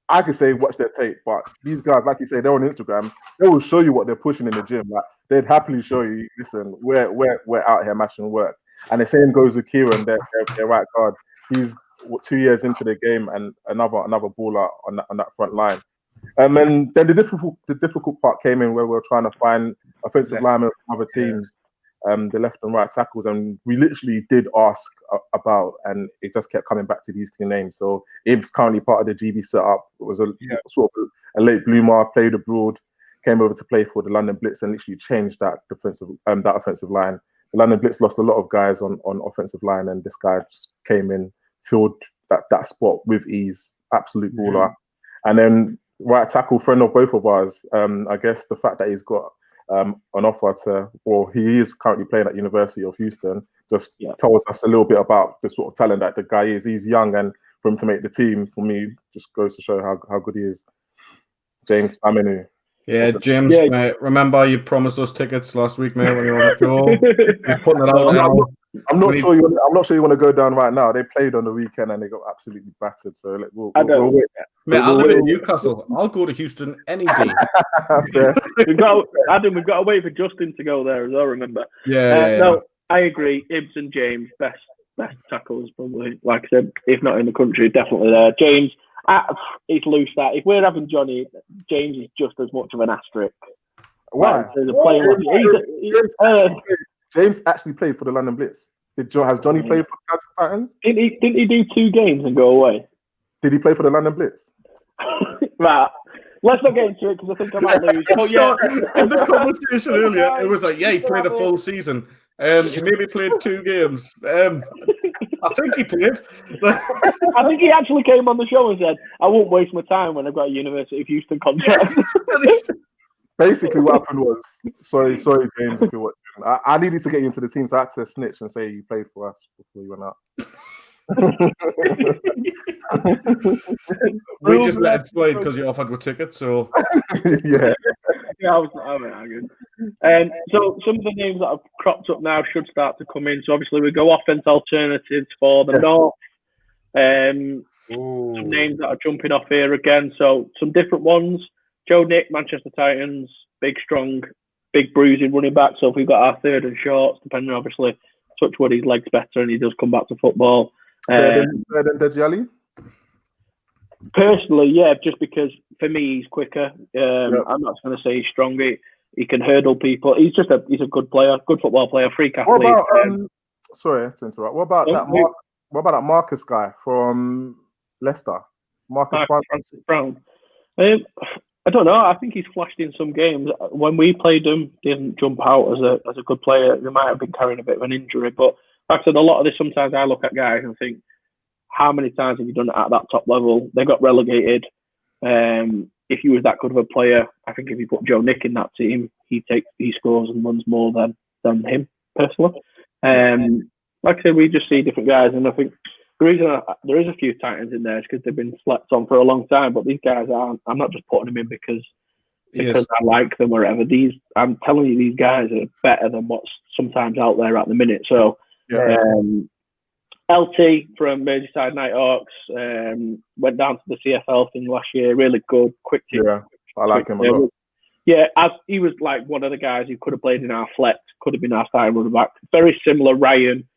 I could say watch their tape. But these guys, like you say, they're on Instagram. They will show you what they're pushing in the gym. Like they'd happily show you. Listen, we're out here mashing work. And the same goes with Kieran, their right guard. He's 2 years into the game and another baller on that front line. And then the difficult part came in where we were trying to find offensive linemen from other teams, the left and right tackles, and we literally did ask about, and it just kept coming back to these two names. So Ibs currently part of the GB setup. It was sort of a late bloomer, played abroad, came over to play for the London Blitz, and literally changed that offensive line. London Blitz lost a lot of guys on offensive line, and this guy just came in, filled that spot with ease, absolute baller. And then right tackle, friend of both of ours. I guess the fact that he's got an offer he is currently playing at University of Houston, just tells us a little bit about the sort of talent that the guy is. He's young, and for him to make the team, for me, just goes to show how good he is. James Faminu. Yeah, James, mate, remember you promised us tickets last week, mate, when you were on the show. He's putting it out. I'm not sure you want to go down right now. They played on the weekend and they got absolutely battered. So we'll wait. Mate, I live in Newcastle. I'll go to Houston any day. we've got to wait for Justin to go there as well. Remember? No, I agree. Ibs and James, best tackles probably. Like I said, if not in the country, definitely there. James, it's loose that if we're having Johnny, James is just as much of an asterisk. Why? James actually played for the London Blitz. Has Johnny played for the Titans? Didn't he do 2 games and go away? Did he play for the London Blitz? Right. Let's not get into it because I think I might lose. In the conversation earlier, it was like, he played a full season. He maybe played 2 games. I think he played. I think he actually came on the show and said, I won't waste my time when I've got a University of Houston contract. Basically, what happened was, sorry, James, if you're watching, I needed to get you into the team, so I had to snitch and say you played for us before you went out. We just let it slide because you offered with tickets, so yeah. I was arguing. So some of the names that have cropped up now should start to come in. So obviously we go offense alternatives for the North. Some names that are jumping off here again. So some different ones. Joe Nick, Manchester Titans, big, strong, big bruising running back. So if we've got our third and shorts, depending obviously, touch wood, his leg's better and he does come back to football. Better than Dejali? Personally, yeah, just because for me he's quicker. I'm not going to say he's stronger. He can hurdle people. He's a good player, good football player, freak athlete. What about sorry to interrupt. What about that Marcus guy from Leicester? Marcus Brown. I don't know. I think he's flashed in some games. When we played him, he didn't jump out as a good player. He might have been carrying a bit of an injury, but like I said, a lot of this, sometimes I look at guys and think, how many times have you done it at that top level? They got relegated. If he was that good of a player, I think if you put Joe Nick in that team, he scores and runs more than him personally. Like I said, we just see different guys, and I think the reason there is a few Titans in there is because they've been slept on for a long time. But these guys aren't. I'm not just putting them in because I like them or whatever. I'm telling you, these guys are better than what's sometimes out there at the minute. So. LT from Merseyside Nighthawks went down to the CFL thing last year. Really good, quick team. Yeah, I like him a lot. Yeah, as he was like one of the guys who could have played in our flex, could have been our starting running back. Very similar, Ryan,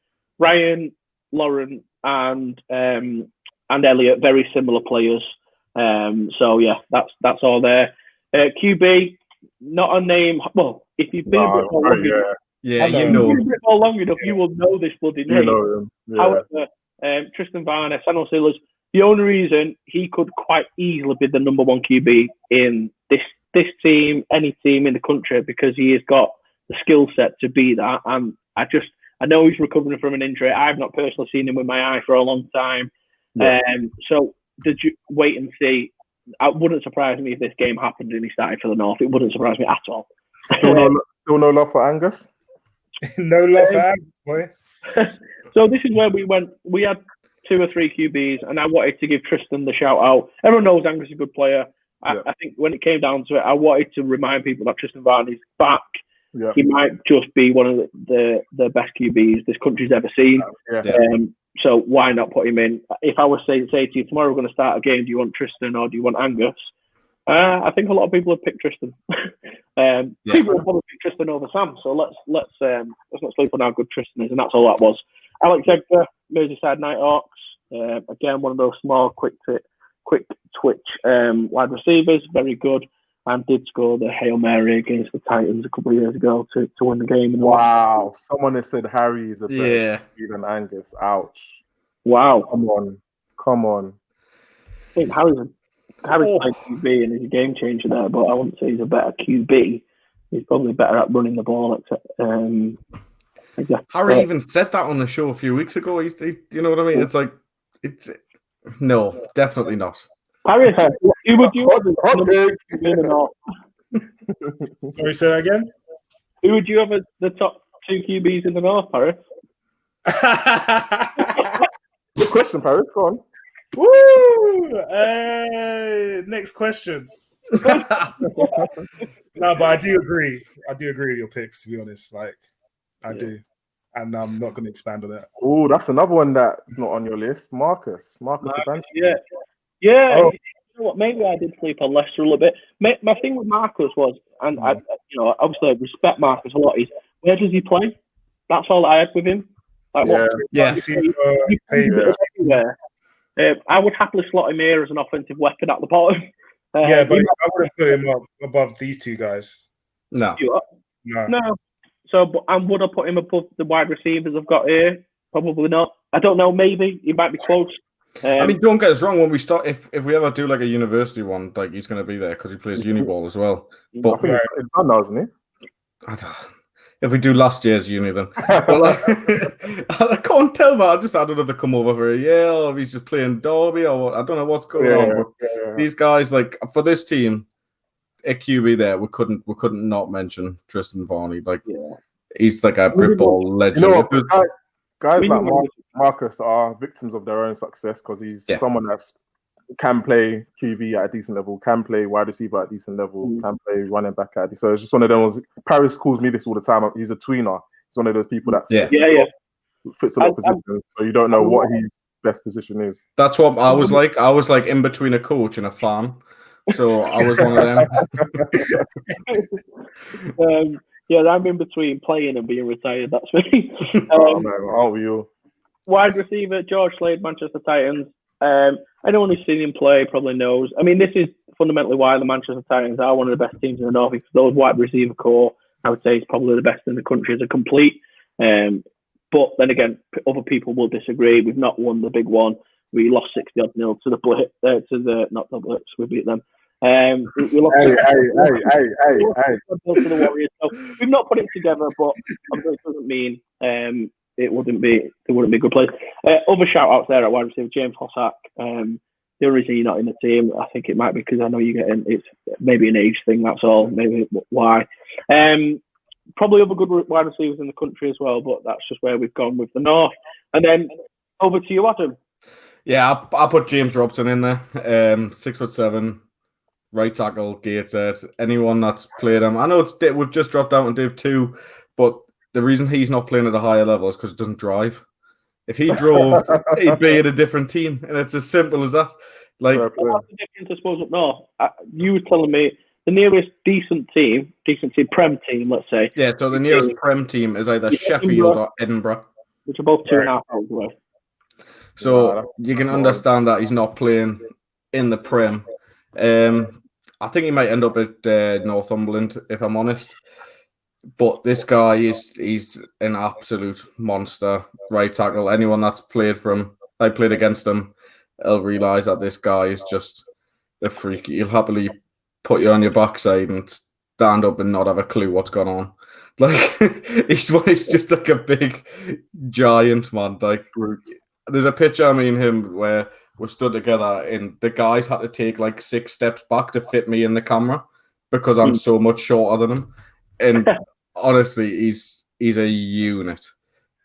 Lauren, and Elliot. Very similar players. So yeah, that's all there. QB, not a name. Well, if you've been a bit more long enough, long enough, you will know this bloody name. However, Tristan Varner, San Jose Steelers, the only reason he could quite easily be the number 1 QB in this team, any team in the country, because he has got the skill set to be that. And I know he's recovering from an injury. I've not personally seen him with my eye for a long time. So did you wait and see? It wouldn't surprise me if this game happened and he started for the North. It wouldn't surprise me at all. Still no love for Angus? No love for Angus, boy. So this is where we went. We had 2 or 3 QBs, and I wanted to give Tristan the shout out. Everyone knows Angus is a good player. I think when it came down to it, I wanted to remind people that Tristan Varner is back. Yeah. He might just be one of the best QBs this country's ever seen. So why not put him in? If I was say to you, tomorrow we're going to start a game, do you want Tristan or do you want Angus? I think a lot of people have picked Tristan. People have probably picked Tristan over Sam. So let's not sleep on how good Tristan is, and that's all that was. Alex Egber, Merseyside Nighthawks. Again, one of those small, quick twitch wide receivers, very good, and did score the Hail Mary against the Titans a couple of years ago to win the game. Wow! Someone has said Harry is a better than Angus. Ouch! Wow! Come on! I think Harry's played QB and he's a game changer there, but I wouldn't say he's a better QB. He's probably better at running the ball. Exactly. Harry even said that on the show a few weeks ago. You know what I mean? It's like, no, definitely not. Paris, who would you have in the North? Sorry, say that again? Who would you have as the top 2 QBs in the North, Paris? Good question, Paris. Go on. Woo! Next question. No, but I do agree. I do agree with your picks, to be honest. Like, I do. And I'm not going to expand on that. Oh, that's another one that's not on your list. Marcus Sabansky. Yeah. Oh. You know what? Maybe I did sleep on Leicester a little bit. My thing with Marcus was, and I, obviously I respect Marcus a lot, is where does he play? That's all I had with him. Like, everywhere. I would happily slot him here as an offensive weapon at the bottom. But I wouldn't put him up above these two guys. No. No. So, and would I put him above the wide receivers I've got here? Probably not. I don't know. Maybe he might be close. I mean, don't get us wrong. When we start, if we ever do like a university one, like he's going to be there because he plays uni ball as well. But I think it's done now, isn't he? If we do last year's uni, then I can't tell. But I don't know if they come over for a year or if he's just playing Derby or what. I don't know what's going on. But these guys, like for this team, at QB there, we couldn't not mention Tristan Varney. Like he's like a BritBall legend. You know, guys like Marcus are victims of their own success because he's someone that's can play QB at a decent level, can play wide receiver at a decent level, can play running back at a so it's just one of those. Paris calls me this all the time. He's a tweener. He's one of those people that fits a lot of positions. So you don't know what his best position is. That's what I was like. I was like in between a coach and a fan. So I was one of them. I'm in between playing and being retired. That's me. Aren't we all? Wide receiver, George Slade, Manchester Titans. Anyone who's seen him play probably knows. I mean, this is fundamentally why the Manchester Titans are one of the best teams in the North. Because those wide receiver core, I would say, is probably the best in the country as a complete. But then again, other people will disagree. We've not won the big one. We lost 60-0 to the Blitz. Not the Blitz. We beat them. We lost to the Warriors. So we've not put it together, but it doesn't mean it wouldn't be a good place. Other shout outs there at wide receiver, James Hossack. The only reason you're not in the team, I think it might be because I know you get in. It's maybe an age thing. That's all. Maybe why. Probably other good wide receivers in the country as well, but that's just where we've gone with the North. And then over to you, Adam. Yeah, I put James Robson in there. 6'7", right tackle, Gateshead. Anyone that's played him, I know we've just dropped out on Div 2, but the reason he's not playing at a higher level is because he doesn't drive. If he drove, he'd be at a different team, and it's as simple as that. Like, what's the difference, I suppose, up north? You were telling me the nearest decent team, Prem team, let's say. Yeah, so the nearest Prem team is either Sheffield or Edinburgh, which are both 2.5 hours away. So you can understand that he's not playing in the Prem. I think he might end up at Northumberland, if I'm honest. But this guy he's an absolute monster, right tackle. Anyone that's played against him, will realise that this guy is just a freak. He'll happily put you on your backside and stand up and not have a clue what's going on. Like he's just like a big giant man. Like there's a picture of me and him where we're stood together and the guys had to take like 6 steps back to fit me in the camera because I'm so much shorter than him. And honestly, he's a unit.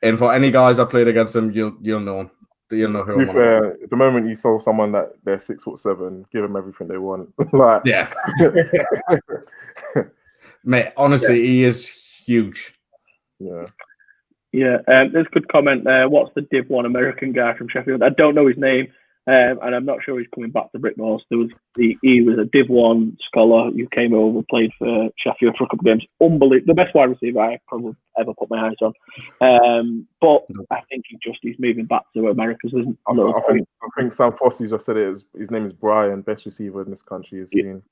And for any guys that played against him, you'll know him. You'll know who. The moment you saw someone that they're 6'7", give them everything they want. Like, yeah, mate. Honestly, he is huge. Yeah. There's a good comment there. What's the Div 1 American guy from Sheffield? I don't know his name. And I'm not sure he's coming back to BritBallin. He was a Div 1 scholar who came over, played for Sheffield for a couple of games. Unbelievable. The best wide receiver I probably ever put my eyes on. But I think he's moving back to America. So I think Sam Fossey just said it. His name is Brian, best receiver in this country he's seen.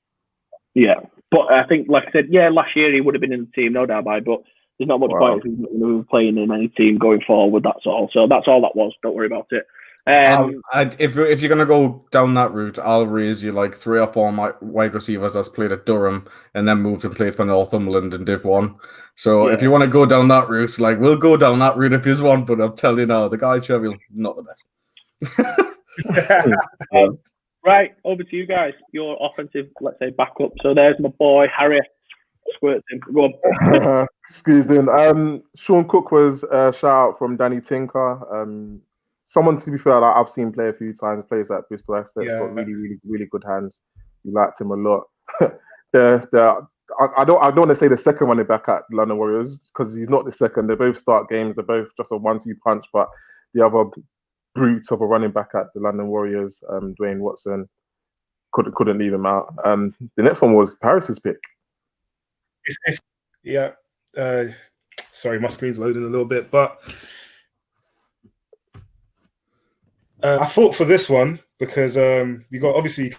Yeah. But I think, like I said, last year he would have been in the team, no doubt about it. But there's not much point if he's not going to be playing in any team going forward. That's all. So that's all that was. Don't worry about it. If you're gonna go down that route, I'll raise you like 3 or 4 wide receivers that's played at Durham and then moved and played for Northumberland in Div 1. So if you want to go down that route, like we'll go down that route if you want, but I'll tell you now, the guy Sheffield, not the best. Right, over to you guys. Your offensive, let's say, backup. So there's my boy Harry. Squirt him. Go on. Squeeze in. Sean Cook was a shout out from Danny Tinker. Someone, to be fair, like I've seen play a few times, plays at Bristol Essex, got really, really, really good hands. We liked him a lot. I don't want to say the second running back at London Warriors because he's not the second. They both start games. They're both just a 1-2 punch. But the other brute of a running back at the London Warriors, Dwayne Watson, couldn't leave him out. The next one was Paris's pick. Sorry, my screen's loading a little bit, but I thought for this one because we got obviously you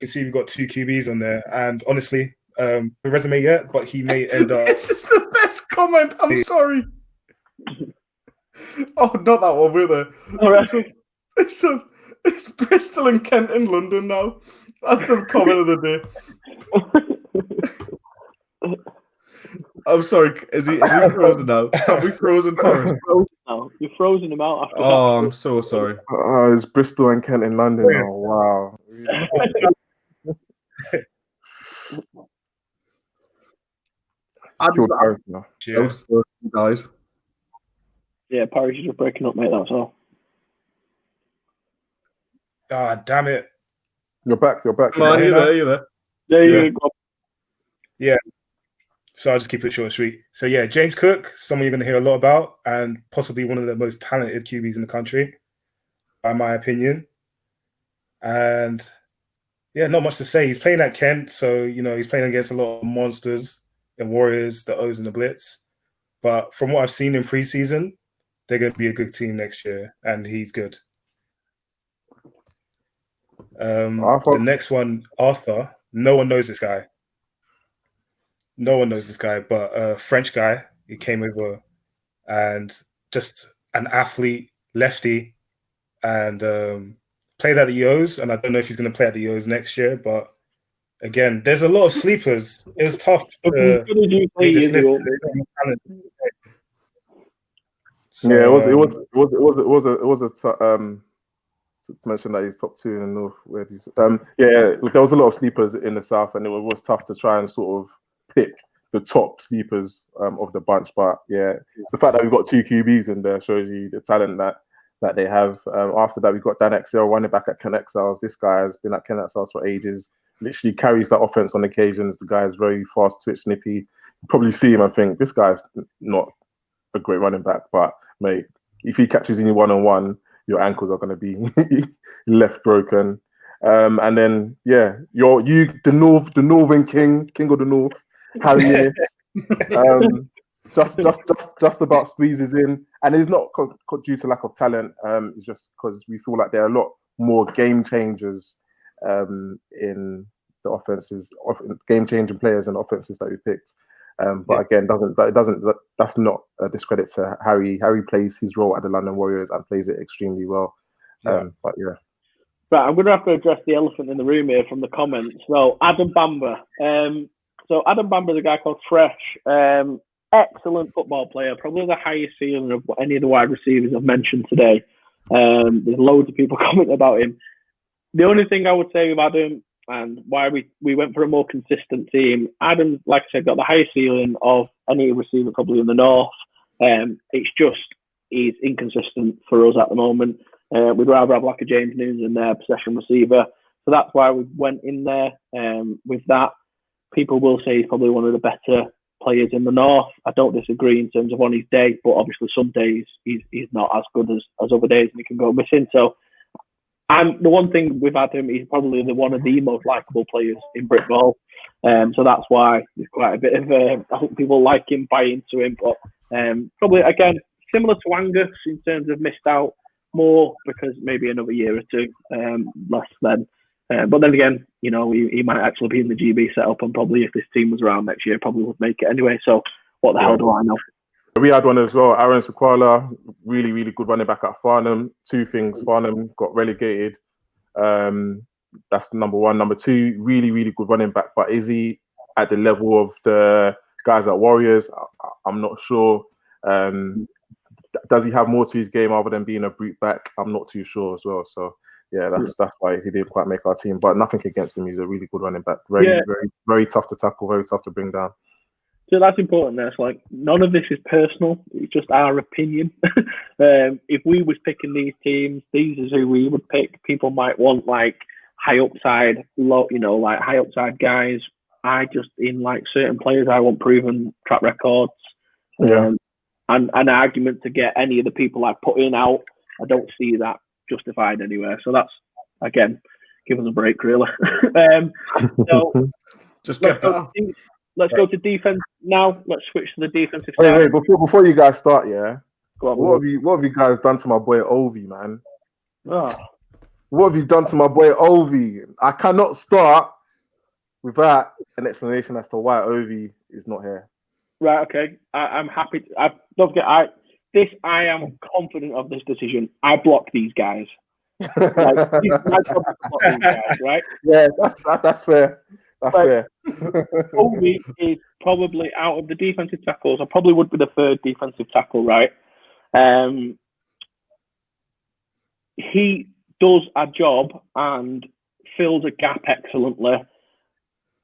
can see we've got 2 QBs on there, and honestly, the resume yet, but he may end up. This is the best comment. I'm sorry. Oh, not that one, were there? All right. It's Bristol and Kent in London now. That's the comment of the day. I'm sorry. Is he frozen now? Have we frozen Paris? No, you've frozen him out after that. I'm so sorry. It's Bristol and Kent in London now. Wow. Paris now. Guys. Yeah, Paris is just breaking up, mate. That's all. Ah, damn it. You're back. Come on, you're there. There you go. Yeah. So I'll just keep it short and sweet. So yeah, James Cook, someone you're going to hear a lot about, and possibly one of the most talented QBs in the country, by my opinion. And yeah, not much to say. He's playing at Kent, so he's playing against a lot of monsters and Warriors, the O's and the Blitz. But from what I've seen in preseason, they're going to be a good team next year, and he's good. The next one, Arthur. No one knows this guy. But a French guy. He came over and just an athlete, lefty, and played at the O's. And I don't know if he's going to play at the O's next year. But again, there's a lot of sleepers. It was tough. So, yeah, it was to mention that he's top 2 in the north. There was a lot of sleepers in the south, and it was tough to try and sort of pick the top sleepers of the bunch. But yeah, the fact that we've got 2 QBs in there shows you the talent that they have. After that, we've got Dan Excel running back at Ken Exiles. This guy has been at Ken Exiles for ages. Literally carries that offense on occasions. The guy is very fast, twitch, nippy. You probably see him and think this guy's not a great running back, but mate, if he catches you 1-on-1, your ankles are going to be left broken. And then the Northern King of the North, Harry just about squeezes in, and it's not due to lack of talent. It's just because we feel like there are a lot more game changers in the offenses, game changing players and offenses that we picked. But again, that's not a discredit to Harry. Harry plays his role at the London Warriors and plays it extremely well. But yeah. Right, I'm going to have to address the elephant in the room here from the comments. So Adam Bamber. So Adam Bamber is a guy called Fresh. Excellent football player, probably the highest ceiling of any of the wide receivers I've mentioned today. There's loads of people commenting about him. The only thing I would say with Adam and why we went for a more consistent team, Adam, like I said, got the highest ceiling of any receiver probably in the north. It's just he's inconsistent for us at the moment. We'd rather have like a James Nunes in there, possession receiver. So that's why we went in there with that. People will say he's probably one of the better players in the north. I don't disagree in terms of on his day, but obviously some days he's not as good as other days and he can go missing. So the one thing we've had him, he's probably one of the most likeable players in BritBall. So that's why there's quite a bit of I hope people like him, buy into him. But probably again similar to Angus in terms of missed out more because maybe another year or two less than. But then again, he might actually be in the GB setup, and probably if this team was around next year, probably would make it anyway. So what the hell do I know? We had one as well. Aaron Sequala, really, really good running back at Farnham. Two things. Farnham got relegated. That's number one. Number two, really, really good running back. But is he at the level of the guys at Warriors? I'm not sure. Does he have more to his game other than being a brute back? I'm not too sure as well. So yeah, that's why he didn't quite make our team. But nothing against him. He's a really good running back. Very, very tough to tackle. Very tough to bring down. So that's important. That's like none of this is personal. It's just our opinion. If we was picking these teams, these is who we would pick. People might want like high upside, like high upside guys. I just in like certain players, I want proven track records. And an argument to get any of the people I put in out. I don't see that justified anywhere. So that's again, give us a break, really. So just get better. Let's go to defense now. Let's switch to the defensive side. Wait, before you guys start, what have you guys done to my boy Ovi, man? Oh. What have you done to my boy Ovi? I cannot start without an explanation as to why Ovi is not here. Right, okay. I'm happy. I am confident of this decision. I block these guys. Like, these guys, right? Yeah, that's fair. That's fair. Ovi is probably out of the defensive tackles. I probably would be the third defensive tackle, right? He does a job and fills a gap excellently.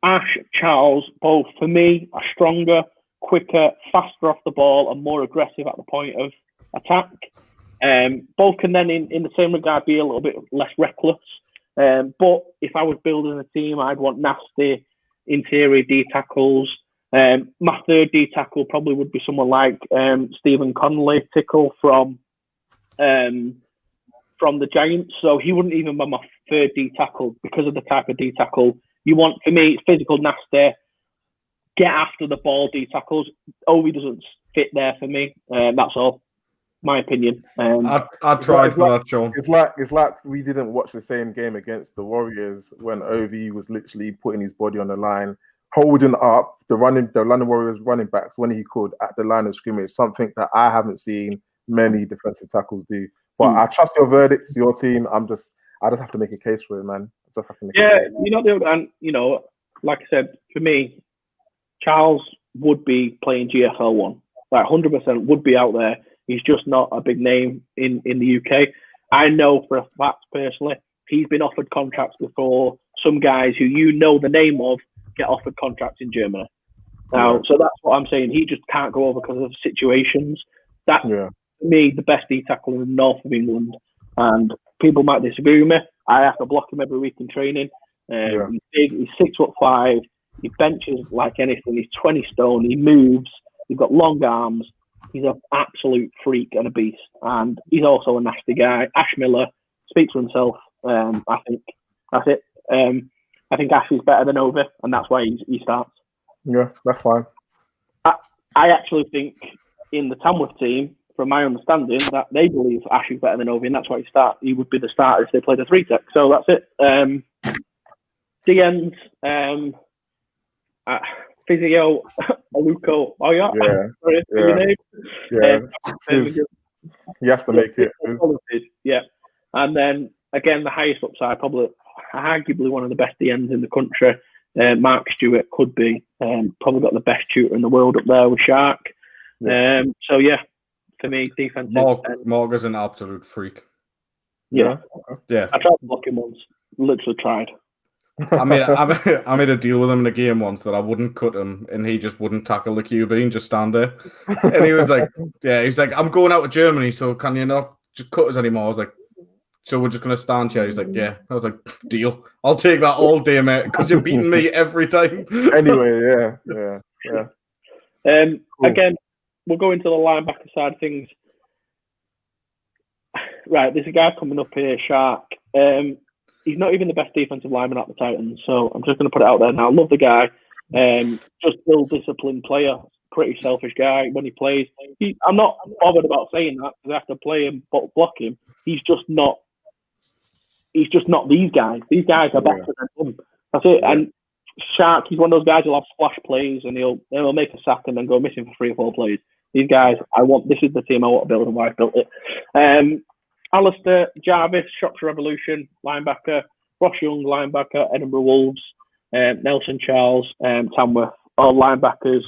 Ash, Charles, both for me are stronger, quicker, faster off the ball, and more aggressive at the point of attack. Both can then, in the same regard, be a little bit less reckless. But if I was building a team, I'd want nasty interior D tackles. My third D tackle probably would be someone like Stephen Connolly, Tickle from the Giants. So he wouldn't even be my third D tackle because of the type of D tackle you want. For me, it's physical, nasty, get after the ball D tackles. Ovi doesn't fit there for me. That's all. My opinion. I tried for that, Sean. It's like we didn't watch the same game against the Warriors when Ovi was literally putting his body on the line, holding up the London Warriors running backs when he could at the line of scrimmage. Something that I haven't seen many defensive tackles do. But I trust your verdict, your team. I just have to make a case for it, man. I just have to make like I said, for me, Charles would be playing GFL 1. Like 100% would be out there. He's just not a big name in the UK. I know for a fact, personally, he's been offered contracts before. Some guys who you know the name of get offered contracts in Germany. Now, so that's what I'm saying. He just can't go over because of situations. That's, for me, the best D-tackle in the north of England. And people might disagree with me. I have to block him every week in training. He's big. He's 6'5". He benches like anything. He's 20 stone. He moves. He's got long arms. He's an absolute freak and a beast, and he's also a nasty guy. Ash Miller speaks for himself. I think that's it. I think Ash is better than Ovi, and that's why he starts. Yeah, that's fine. I actually think in the Tamworth team, from my understanding, that they believe Ash is better than Ovi, and that's why he would be the starter if they played a 3-tech. So that's it. DMs, Physio, Aluko. Oh yeah, sorry, your name. He has to make it. Yeah, and then again, the highest upside, probably arguably one of the best DMs in the country. Mark Stewart could be probably got the best shooter in the world up there with Shark. So yeah, for me, defensive. Morg is an absolute freak. Yeah. I tried to block him once. Literally tried. I made a deal with him in a game once that I wouldn't cut him, and he just wouldn't tackle the QB and just stand there. And he was like, I'm going out to Germany, so can you not just cut us anymore? I was like, so we're just going to stand here? He's like, yeah. I was like, deal. I'll take that all day, mate, because you're beating me every time. Anyway, yeah. Cool. Again, we'll go into the linebacker side of things. Right, there's a guy coming up here, Shark. He's not even the best defensive lineman at the Titans, so I'm just going to put it out there now. I love the guy. Just ill-disciplined player, pretty selfish guy when he plays. I'm not bothered about saying that because I have to play him, block him. He's just not these guys. These guys are better than him. That's it. And Shark, he's one of those guys who'll have splash plays and he'll make a sack and then go missing for 3 or 4 plays. these guys, this is the team I want to build and why I built it. Alistair Jarvis, Shropshire Revolution, linebacker. Ross Young, linebacker. Edinburgh Wolves. Nelson Charles, Tamworth, all linebackers.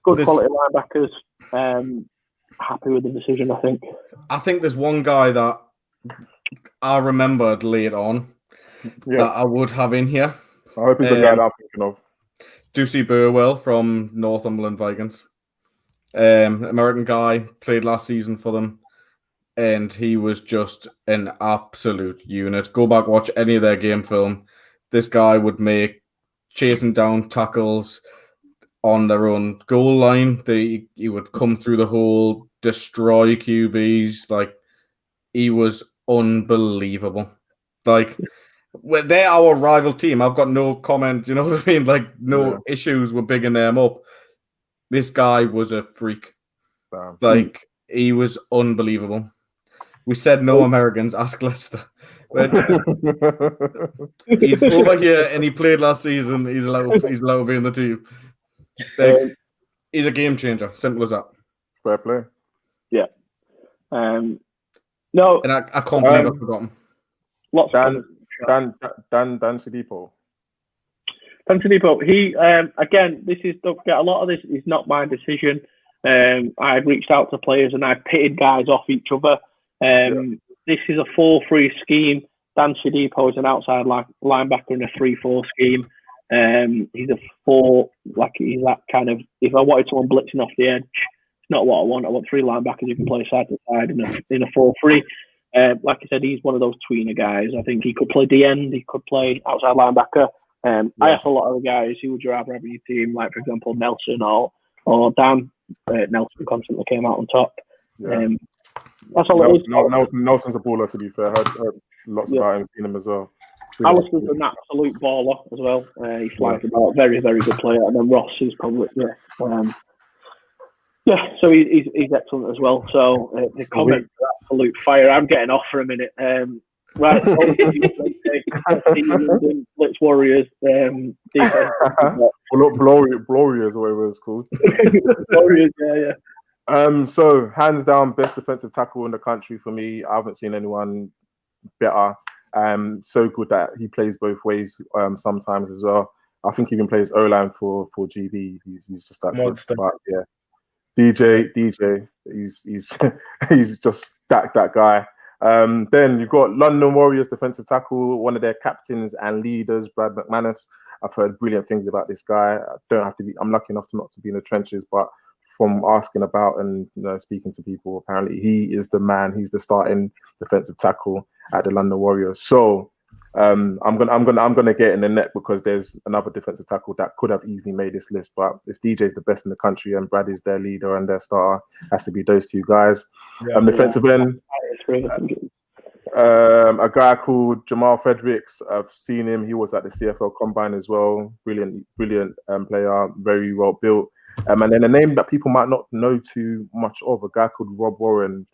Good quality linebackers. Happy with the decision, I think. I think there's one guy that I remembered late on that I would have in here. I hope he's the guy that I'm thinking of. Ducey Burwell from Northumberland Vikings. American guy, played last season for them. And he was just an absolute unit. Go back, watch any of their game film. This guy would make chasing down tackles on their own goal line. He would come through the hole, destroy QBs. Like, he was unbelievable. Like, they're our rival team. I've got no comment, you know what I mean? Like, no issues with bigging them up. This guy was a freak. Damn. Like, he was unbelievable. We said no Americans, ask Leicester. He's over here and he played last season. He's allowed to be in the team. He's a game changer. Simple as that. Fair play. Yeah. No. And I can't believe I forgot him. Lots Dan Sidipo. Dan Sidipo. He again. This is, don't forget, a lot of this is not my decision. I reached out to players and I pitted guys off each other. This is a 4-3 scheme. Dan Sidipo is an outside linebacker in a 3-4 scheme. He's a 4, like he's that kind of. If I wanted someone blitzing off the edge, it's not what I want. I want 3 linebackers who can play side to side in a 4-3. Like I said, he's one of those tweener guys. I think he could play D end. He could play outside linebacker. I asked a lot of the guys, who would you rather have in your team? Like, for example, Nelson or Dan. Nelson constantly came out on top. Yeah. That's all it is. Nelson's a baller, to be fair. I heard lots about him, seen him as well. Alistair's an absolute baller as well. He flies about, very, very good player. And then Ross is probably, so he's excellent as well. So the comments are absolute fire. I'm getting off for a minute. Right, Blitz Warriors. Glorious, or whatever it's called. Warriors, yeah. So hands down, best defensive tackle in the country for me. I haven't seen anyone better. So good that he plays both ways. Sometimes as well. I think he even plays O-line for GB. He's just that monster. Good. But yeah, DJ. He's just that guy. Then you've got London Warriors defensive tackle, one of their captains and leaders, Brad McManus. I've heard brilliant things about this guy. I'm lucky enough not to be in the trenches, but from asking about and speaking to people, apparently he is the man. He's the starting defensive tackle at the London Warriors. So I'm gonna get in the net because there's another defensive tackle that could have easily made this list. But if DJ's the best in the country and Brad is their leader and their starter, has to be those two guys. Defensive end. A guy called Jamal Fredericks. I've seen him. He was at the CFL Combine as well. Brilliant player. Very well built. And then a name that people might not know too much of, a guy called Rob Warren.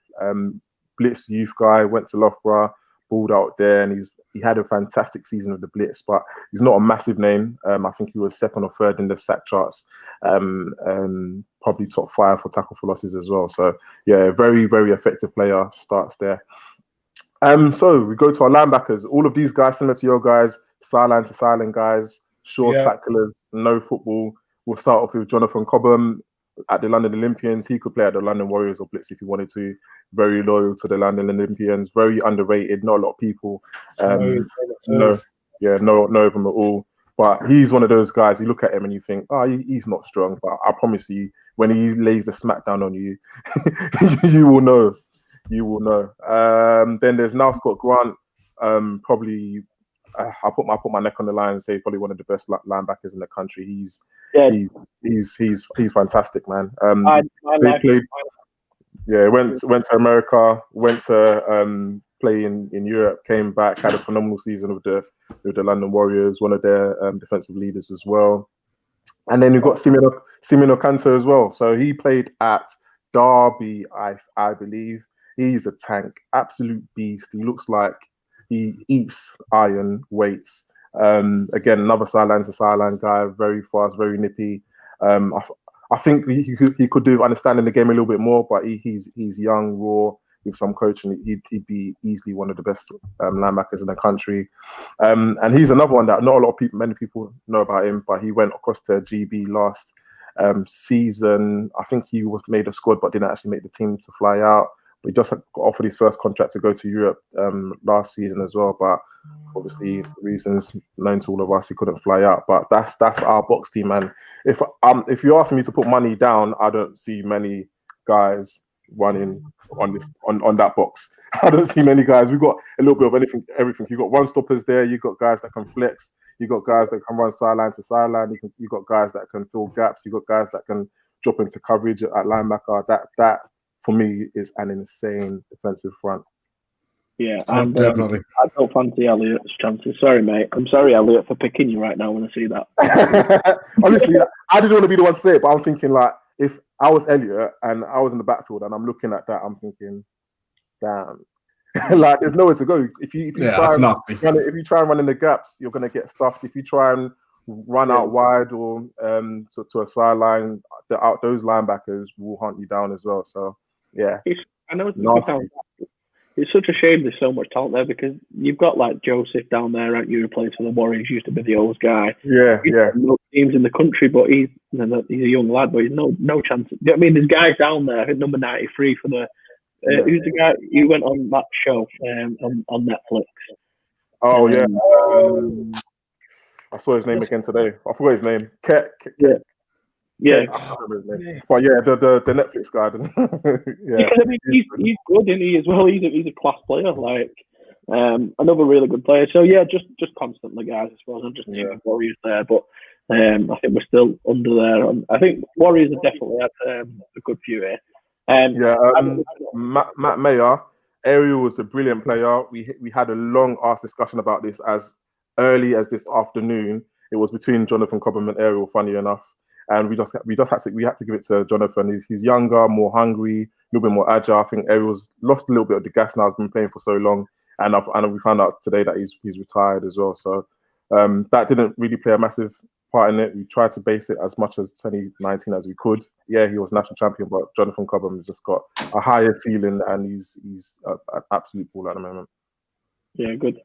Blitz youth guy, went to Loughborough, balled out there, and he had a fantastic season with the Blitz, but he's not a massive name. I think he was second or third in the sack charts. Probably top 5 for tackle for losses as well. So yeah, very, very effective player, starts there. So we go to our linebackers. All of these guys, similar to your guys, sideline to sideline guys, short tacklers, no football. We'll start off with Jonathan Cobham at the London Olympians. He could play at the London Warriors or Blitz if he wanted to. Very loyal to the London Olympians. Very underrated. Not a lot of people know of him at all. But he's one of those guys, you look at him and you think, he's not strong. But I promise you, when he lays the smackdown on you, you will know. You will know. Then there's now Scott Grant. Probably, I put my neck on the line and say he's probably one of the best linebackers in the country. He's fantastic, man. Went to America, went to play in Europe, came back, had a phenomenal season with the London Warriors, one of their defensive leaders as well. And then you've got Simeon Okanto as well. So he played at Derby, I believe. He's a tank, absolute beast. He looks like he eats iron weights. Again, another sideline to sideline guy, very fast, very nippy. I I think he could do understanding the game a little bit more, but he's young, raw, with some coaching. He'd be easily one of the best linebackers in the country. And he's another one that not many people know about him, but he went across to GB last season. I think he was made a squad, but didn't actually make the team to fly out. But he just got offered his first contract to go to Europe last season as well. But obviously, reasons known to all of us, he couldn't fly out. But that's our box team, man. If you ask me to put money down, I don't see many guys running on that box. I don't see many guys. We've got a little bit of everything. You've got run stoppers there. You've got guys that can flex. You've got guys that can run sideline to sideline. You've got guys that can fill gaps. You've got guys that can drop into coverage at linebacker. That for me is an insane defensive front. Yeah, and definitely. I don't fancy Elliott's chances. Sorry, mate. I'm sorry, Elliott, for picking you right now when I see that. Honestly, I didn't want to be the one to say it, but I'm thinking like, if I was Elliott and I was in the backfield and I'm looking at that, I'm thinking, damn, like there's nowhere to go. If you try and run in the gaps, you're gonna get stuffed. If you try and run out wide or to a sideline, those linebackers will hunt you down as well. So yeah, I know it's such a shame there's so much talent there, because you've got like Joseph down there, right? You played for the Warriors, used to be the O's guy. He's no teams in the country, but he's a young lad, but he's no chance. You know what I mean? There's guys down there. I think number 93 for the who's the guy who went on that show on Netflix? Oh I saw his name again today. I forgot his name. Yeah. But yeah, the Netflix guy. Yeah. Because I mean, he's good, isn't he, as well? He's a class player, like another really good player. So yeah, just constantly, guys. I suppose I'm just taking Warriors there, but I think we're still under there. I think Warriors have definitely had a good few here. Matt Mayer, Ariel was a brilliant player. We had a long ass discussion about this as early as this afternoon. It was between Jonathan Cobham and Ariel, funny enough. And we had to give it to Jonathan. He's younger, more hungry, a little bit more agile. I think Ariel's lost a little bit of the gas now. He's been playing for so long, and we found out today that he's retired as well. So that didn't really play a massive part in it. We tried to base it as much as 2019 as we could. Yeah, he was national champion, but Jonathan Cobham has just got a higher ceiling, and he's an absolute ball at the moment. Yeah, good.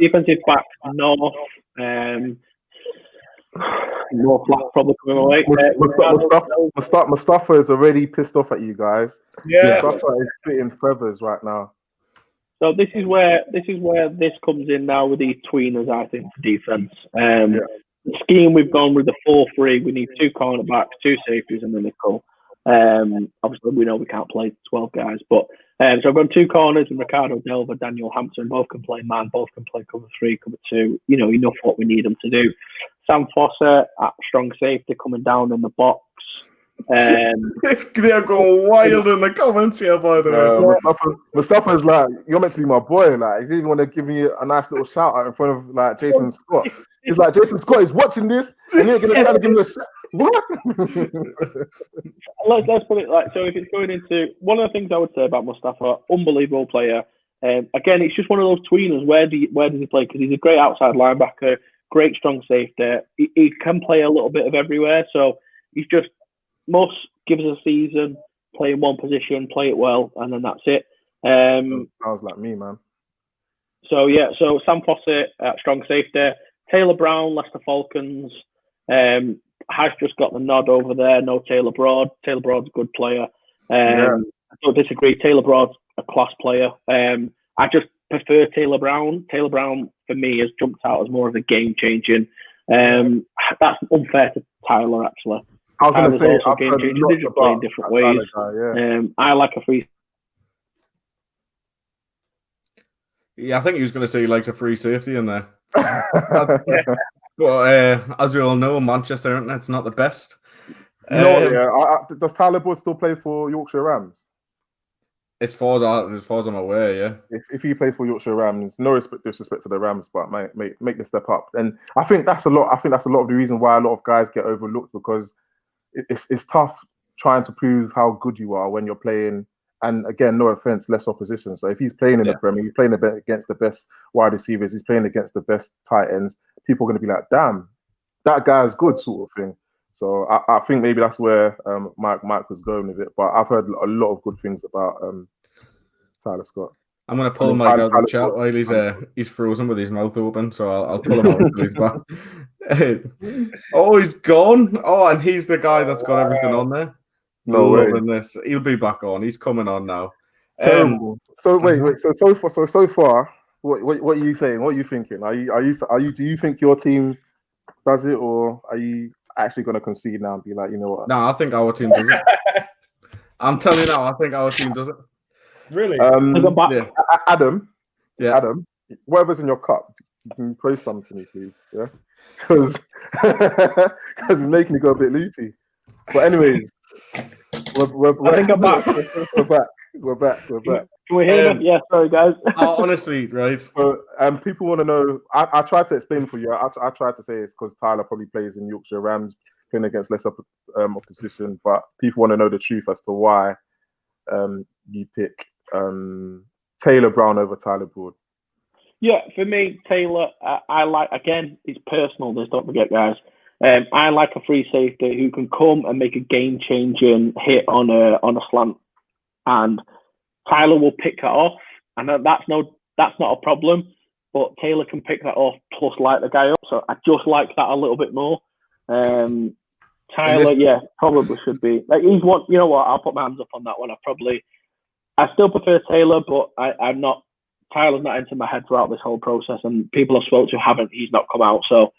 Defensive back North. More flat probably coming away. Mustafa is already pissed off at you guys. Yeah, Mustafa is spitting feathers right now. So this is where this comes in now with these tweeners, I think, for defense. The scheme we've gone with the 4-3. We need 2 cornerbacks, 2 safeties, and a nickel. Obviously, we know we can't play 12 guys, but so I've got 2 corners with Ricardo Delver, Daniel Hampton. Both can play man, both can play cover 3, cover 2. You know, enough what we need them to do. Sam Foster at strong safety coming down in the box. They're going wild in the comments here, by the way. Mustafa's like, you're meant to be my boy. Like, he didn't want to give me a nice little shout out in front of like Jason Scott. He's like, Jason Scott is watching this, and you're going to try to give me a shout. What? Let's put it like, so if it's going into, one of the things I would say about Mustafa, unbelievable player. Again, it's just one of those tweeners. Where does he play? Because he's a great outside linebacker, great strong safety. He can play a little bit of everywhere. So he's just must give us a season, play in one position, play it well, and then that's it. Sounds like me, man. So yeah, so Sam Foster at strong safety, Taylor Brown, Leicester Falcons. Has just got the nod over there. No Taylor Broad. Taylor Broad's a good player. I don't disagree. Taylor Broad's a class player. I just prefer Taylor Brown. Taylor Brown, for me, has jumped out as more of a game-changing. That's unfair to Tyler, actually. I was going to say, they just play in different ways. I like a free. Yeah, I think he was going to say he likes a free safety in there. But as we all know, Manchester Internet's not the best. Does Tyler Boyd still play for Yorkshire Rams? As far as I'm aware, yeah. If he plays for Yorkshire Rams, no disrespect to the Rams, but make the step up. And I think that's a lot. I think that's a lot of the reason why a lot of guys get overlooked, because it's tough trying to prove how good you are when you're playing. And again, no offense, less opposition. So if he's playing in the Premier, he's playing against the best wide receivers, he's playing against the best tight ends, people are going to be like, damn, that guy's good, sort of thing. So I think maybe that's where Mike was going with it. But I've heard a lot of good things about Tyler Scott. I'm going to pull Mike out of the chat while he's frozen with his mouth open, so I'll pull him out until he's back. Oh, he's gone. Oh, and he's the guy that's got everything on there. No way. This. He'll be back on. He's coming on now. Terrible. So wait. So far, what are you saying? What are you thinking? Do you think your team does it, or are you actually going to concede now and be like, you know what? No, I think our team does it. I'm telling you now, I think our team does it. Really? Yeah. Adam, whatever's in your cup, you can praise some to me, please. Yeah, because it's making me go a bit loopy. But anyways, I think I'm back. We're back. Can we hear them? Yeah, sorry guys. Honestly, right. So, people want to know. I tried to explain for you. I tried to say it's because Tyler probably plays in Yorkshire Rams, playing against less opposition. But people want to know the truth as to why you pick Taylor Brown over Tyler Broad. Yeah, for me, Taylor, I like, again, it's personal, this, don't forget, guys. I like a free safety who can come and make a game-changing hit on a slant. And Tyler will pick that off. And that's not a problem. But Taylor can pick that off, plus light the guy up. So I just like that a little bit more. Tyler, probably should be. Like, he's one, you know what, I'll put my hands up on that one. I still prefer Taylor, but I'm not. Tyler's not entered my head throughout this whole process, and people I've spoke to haven't. He's not come out. So,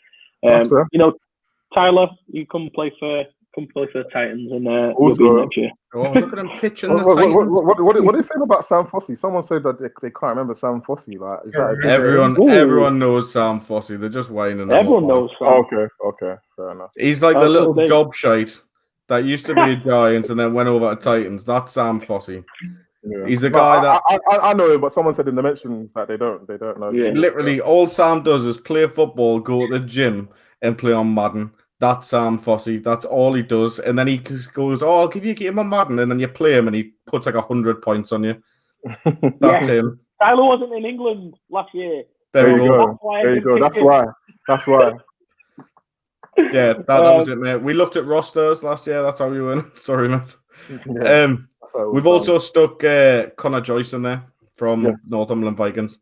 Tyler, you come play for the Titans, and you'll be next year. Oh, look at them pitching the Titans. Titans. What are they saying about Sam Fossey? Someone said that they can't remember Sam Fossey. Like, is that everyone knows Sam Fossey. They're just whining. Everyone knows Sam. Okay, fair enough. He's like the little gobshite that used to be a Giants and then went over to Titans. That's Sam Fossey. Yeah. He's the guy that I know him, but someone said in the mentions that they don't know. Yeah. Literally, all Sam does is play football, go to the gym, and play on Madden. That's Sam Fossey. That's all he does. And then he goes, "Oh, I'll give you a game on Madden," and then you play him, and he puts like 100 points on you. That's him. Tyler wasn't in England last year. There you go. That's why. Yeah, that was it, mate. We looked at rosters last year. That's how we went. Sorry, mate. Yeah. We've also stuck Connor Joyce in there from Northumberland Vikings.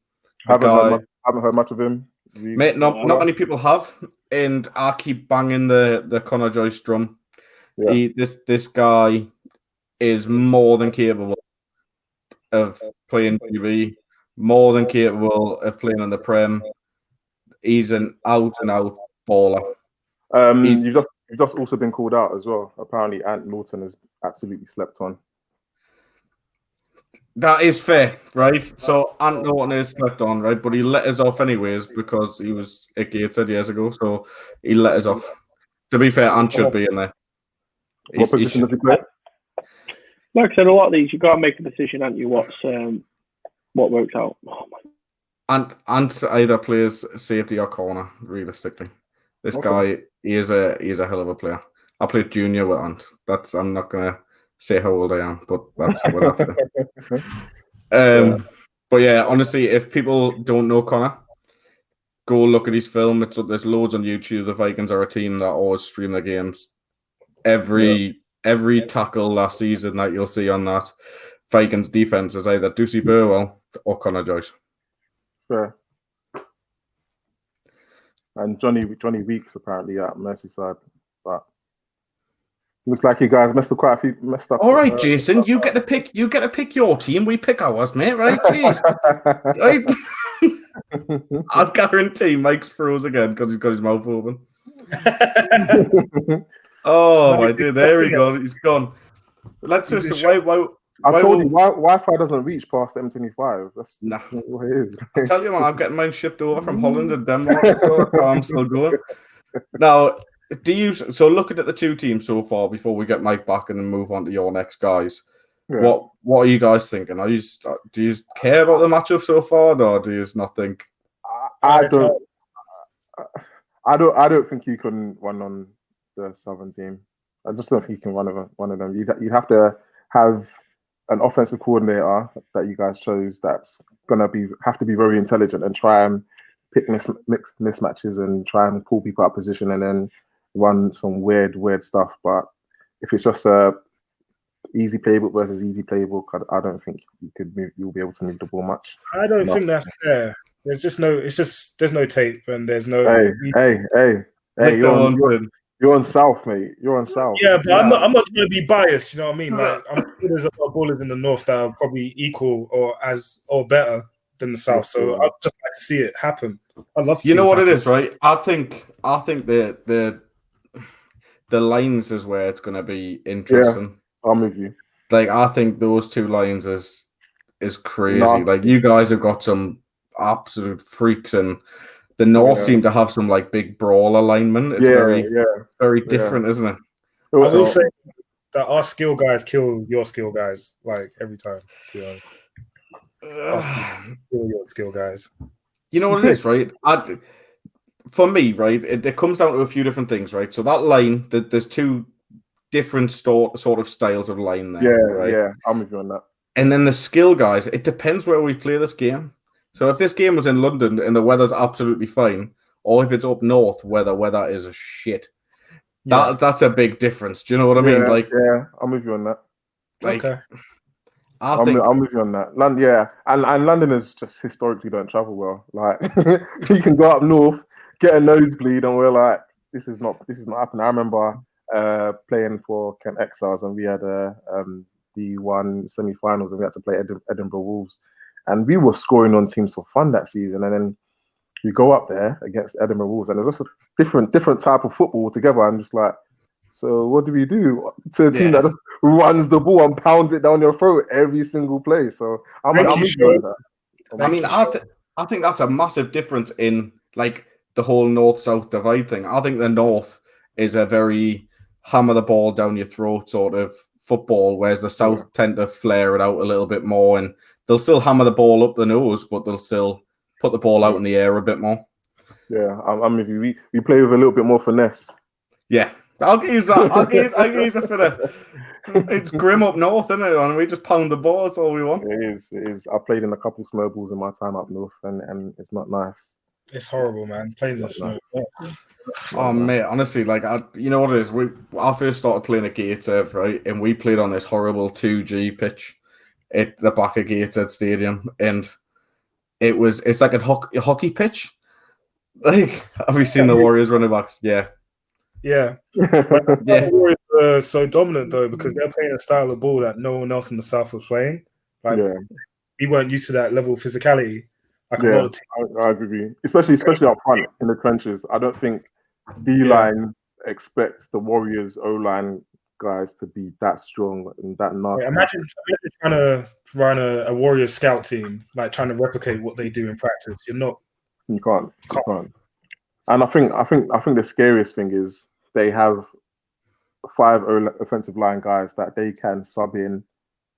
Haven't heard much of him. Mate, not many people have, and I keep banging the Connor Joyce drum. Yeah. This guy is more than capable of playing TV, more than capable of playing in the Prem. He's an out-and-out baller. You've just also been called out as well. Apparently, Ant Norton has absolutely slept on. That is fair, right? So Ant Norton is slept on, right? But he let us off anyways because he was a Gateshead years ago. So he let us off. To be fair, Ant should be in there. What position does he play? Like I said, a lot of these, you've got to make a decision, haven't you? What works out? Oh, Ant either plays safety or corner, realistically. This guy, he is a hell of a player. I played junior with Ant. I'm not gonna say how old I am, but that's what happened. But yeah, honestly, if people don't know Connor, go look at his film. There's loads on YouTube. The Vikings are a team that always stream their games. Every tackle last season that you'll see on that Vikings defense is either Ducey Burwell or Connor Joyce. Fair. And Johnny Weeks apparently at Merseyside, but looks like you guys messed up. All right, Jason, you get to pick your team. We pick ours, mate. Right? Please. I'd guarantee Mike's froze again because he's got his mouth open. Oh my dude, there we go. He's gone. Let's just why. I told you, Wi-Fi doesn't reach past M25. That's what it is. I tell you what, I'm getting mine shipped over from Holland and Denmark, so I'm still going. Now, so looking at the two teams so far before we get Mike back and then move on to your next guys, what are you guys thinking? Do you care about the matchup so far, or do you not think? I don't think you can run on the Southern team. I just don't think you can run one of them. You'd have to have an offensive coordinator that you guys chose that's gonna have to be very intelligent and try and pick mismatches and try and pull people out of position and then run some weird stuff. But if it's just easy playbook versus easy playbook, I don't think you'll be able to move the ball much. I don't think that's fair. There's just no. It's just there's no tape and there's no. Hey! You're on South, mate. You're on South. Yeah, but I'm not going to be biased. You know what I mean? Like, I'm sure there's a lot of ballers in the North that are probably equal or better than the South. So I'd just like to see it happen. I'd love to. You know what it is, right? I think the lines is where it's going to be interesting. Yeah, I'm with you. Like, I think those two lines is crazy. No. Like, you guys have got some absolute freaks, and the North seem to have some like big brawl alignment. It's very different, isn't it? I will say that our skill guys kill your skill guys like every time. To be honest. Kill your skill guys. You know what it is, right? For me, right, it comes down to a few different things, right? So that line, there's two different sort of styles of line there. Right? I'm with you on that. And then the skill guys, it depends where we play this game. So if this game was in London and the weather's absolutely fine, or if it's up north where the weather is a shit, that's a big difference. Do you know what I mean? Like, I'm with you on that. Like, okay. I'm with you on that. And Londoners just historically don't travel well. Like, you can go up north, get a nosebleed, and we're like, this is not happening. I remember playing for Kent Exiles, and we had D1 semi-finals, and we had to play Edinburgh Wolves. And we were scoring on teams for fun that season. And then you go up there against Edinburgh Wolves, and it was just a different type of football altogether. I'm just like, so what do we do to a team that runs the ball and pounds it down your throat every single play? So I'm sure that. I mean, I think that's a massive difference in like the whole North-South divide thing. I think the North is a very hammer the ball down your throat sort of football, whereas the South tend to flare it out a little bit more, and they'll still hammer the ball up the nose, but they'll still put the ball out in the air a bit more. Yeah, I'm with you. We play with a little bit more finesse. Yeah, I'll use that. I'll use it for that. It's grim up north, isn't it? And we just pound the ball. That's all we want. It is. I played in a couple snowballs in my time up north, and it's not nice. It's horrible, man. Plains of snow. Oh mate, honestly, like you know what it is. I first started playing at Gateshead, right, and we played on this horrible 2G pitch at the back of Gateshead Stadium, and it's like a hockey pitch. Like, have you seen the Warriors running backs? Yeah. The Warriors are so dominant though, because they're playing a style of ball that no one else in the South was playing. Like, we weren't used to that level of physicality. Like a lot of teams. I agree with you. Especially up front in the trenches. I don't think D-line expects the Warriors O-line guys to be that strong and that nasty. Imagine trying to run a Warriors scout team, like trying to replicate what they do in practice. You can't. And I think the scariest thing is they have 5 offensive line guys that they can sub in,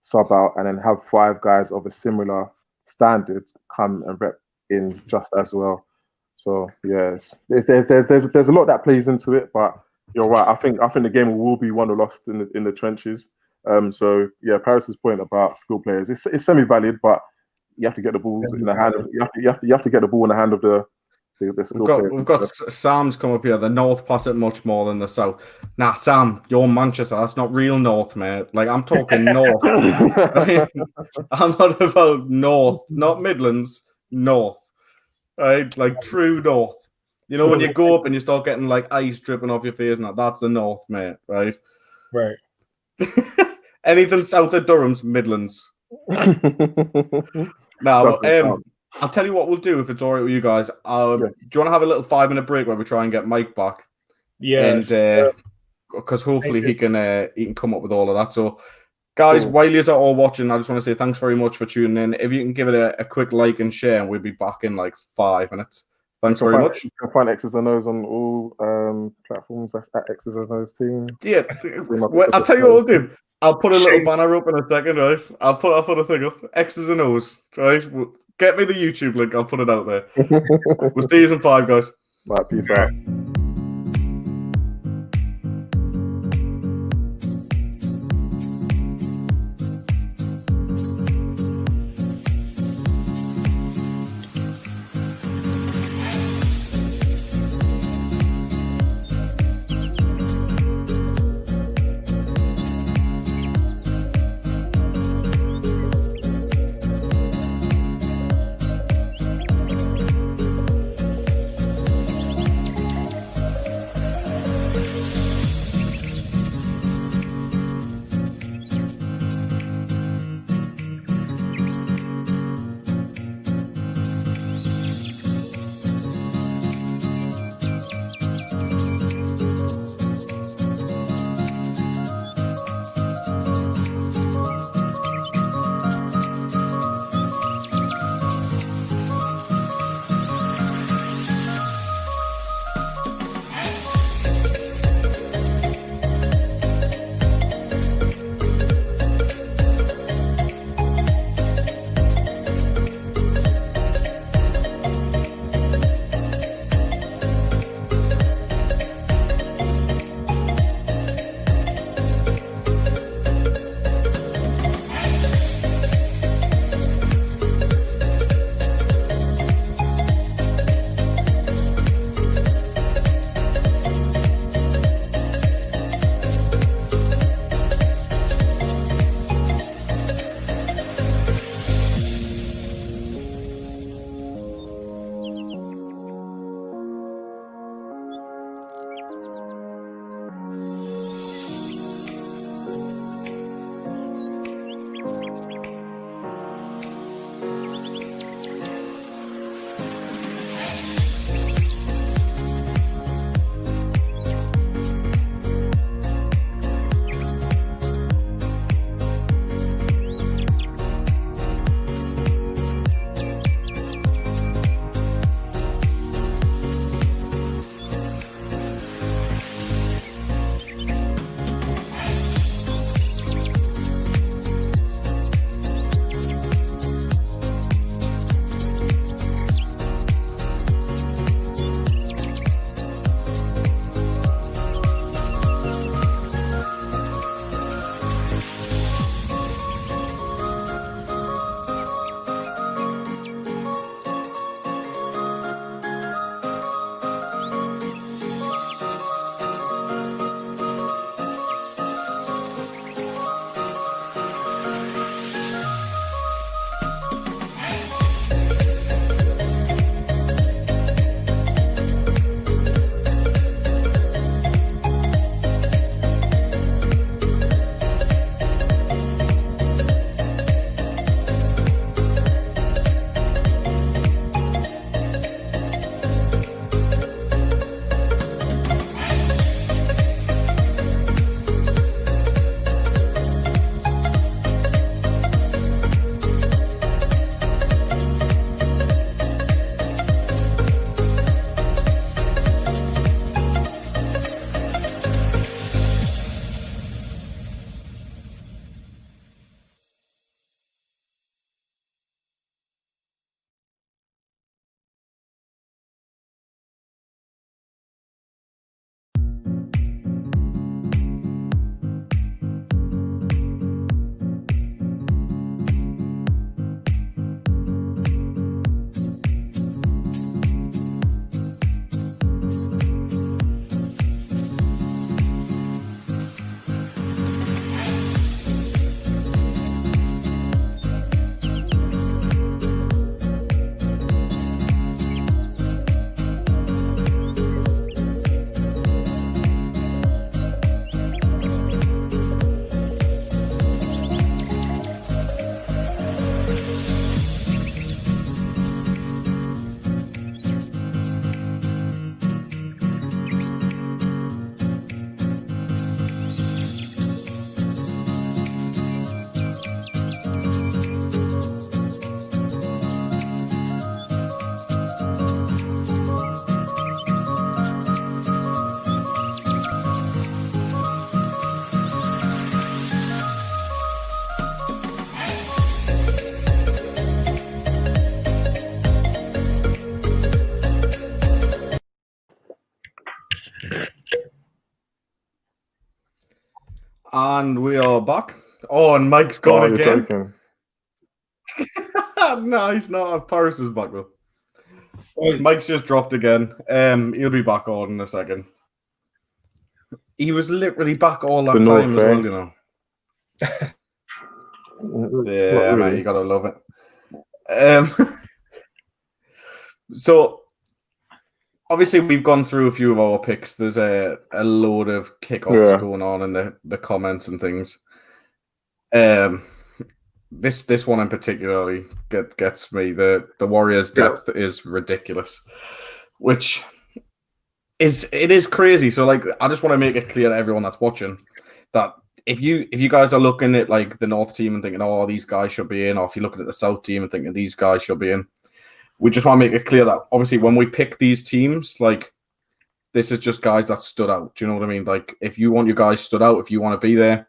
sub out, and then have 5 guys of a similar standard come and rep in just as well. So yes, there's a lot that plays into it, but you're right. I think the game will be won or lost in the trenches. So yeah, Paris's point about skill players, it's semi-valid, but you have to get the balls in the hand of you have to get the ball in the hand of the skill players. We've got Sam's come up here. The North pass it much more than the South. Nah, Sam, you're Manchester. That's not real North, mate. Like, I'm talking North. I'm not about North, not Midlands, North. Right? Like true North. You know, when you go up and you start getting like ice dripping off your face, and that's the North, mate. Right? Right. Anything south of Durham's Midlands. Now, I'll tell you what we'll do if it's all right with you guys. Do you want to have a little 5-minute break where we try and get Mike back? Yes. And because hopefully he can come up with all of that. So, guys, while you are all watching, I just want to say thanks very much for tuning in. If you can give it a quick like and share, and we'll be back in like 5 minutes. Thanks very much. You can find Exs and Os on all platforms. That's at Exs and Os team. Yeah. I'll tell you what we'll do. I'll put a little banner up in a second, right? I'll put a thing up. Exs and Os, right? Get me the YouTube link. I'll put it out there. We'll see you in 5, guys. Right, peace out. And we are back. Oh, and Mike's gone again. Joking. No, he's not. Paris is back though. Mike's just dropped again. He'll be back on in a second. He was literally back all that time as well, you know. Yeah, mate, you gotta love it. So obviously we've gone through a few of our picks. There's a load of kickoffs going on in the comments and things. This one in particularly gets me. The Warriors' depth is ridiculous, which is crazy. So like, I just want to make it clear to everyone that's watching that if you guys are looking at like the North team and thinking, oh, these guys should be in, or if you're looking at the South team and thinking these guys should be in, we just want to make it clear that obviously when we pick these teams, like this is just guys that stood out. Do you know what I mean? Like if you want your guys stood out, if you want to be there,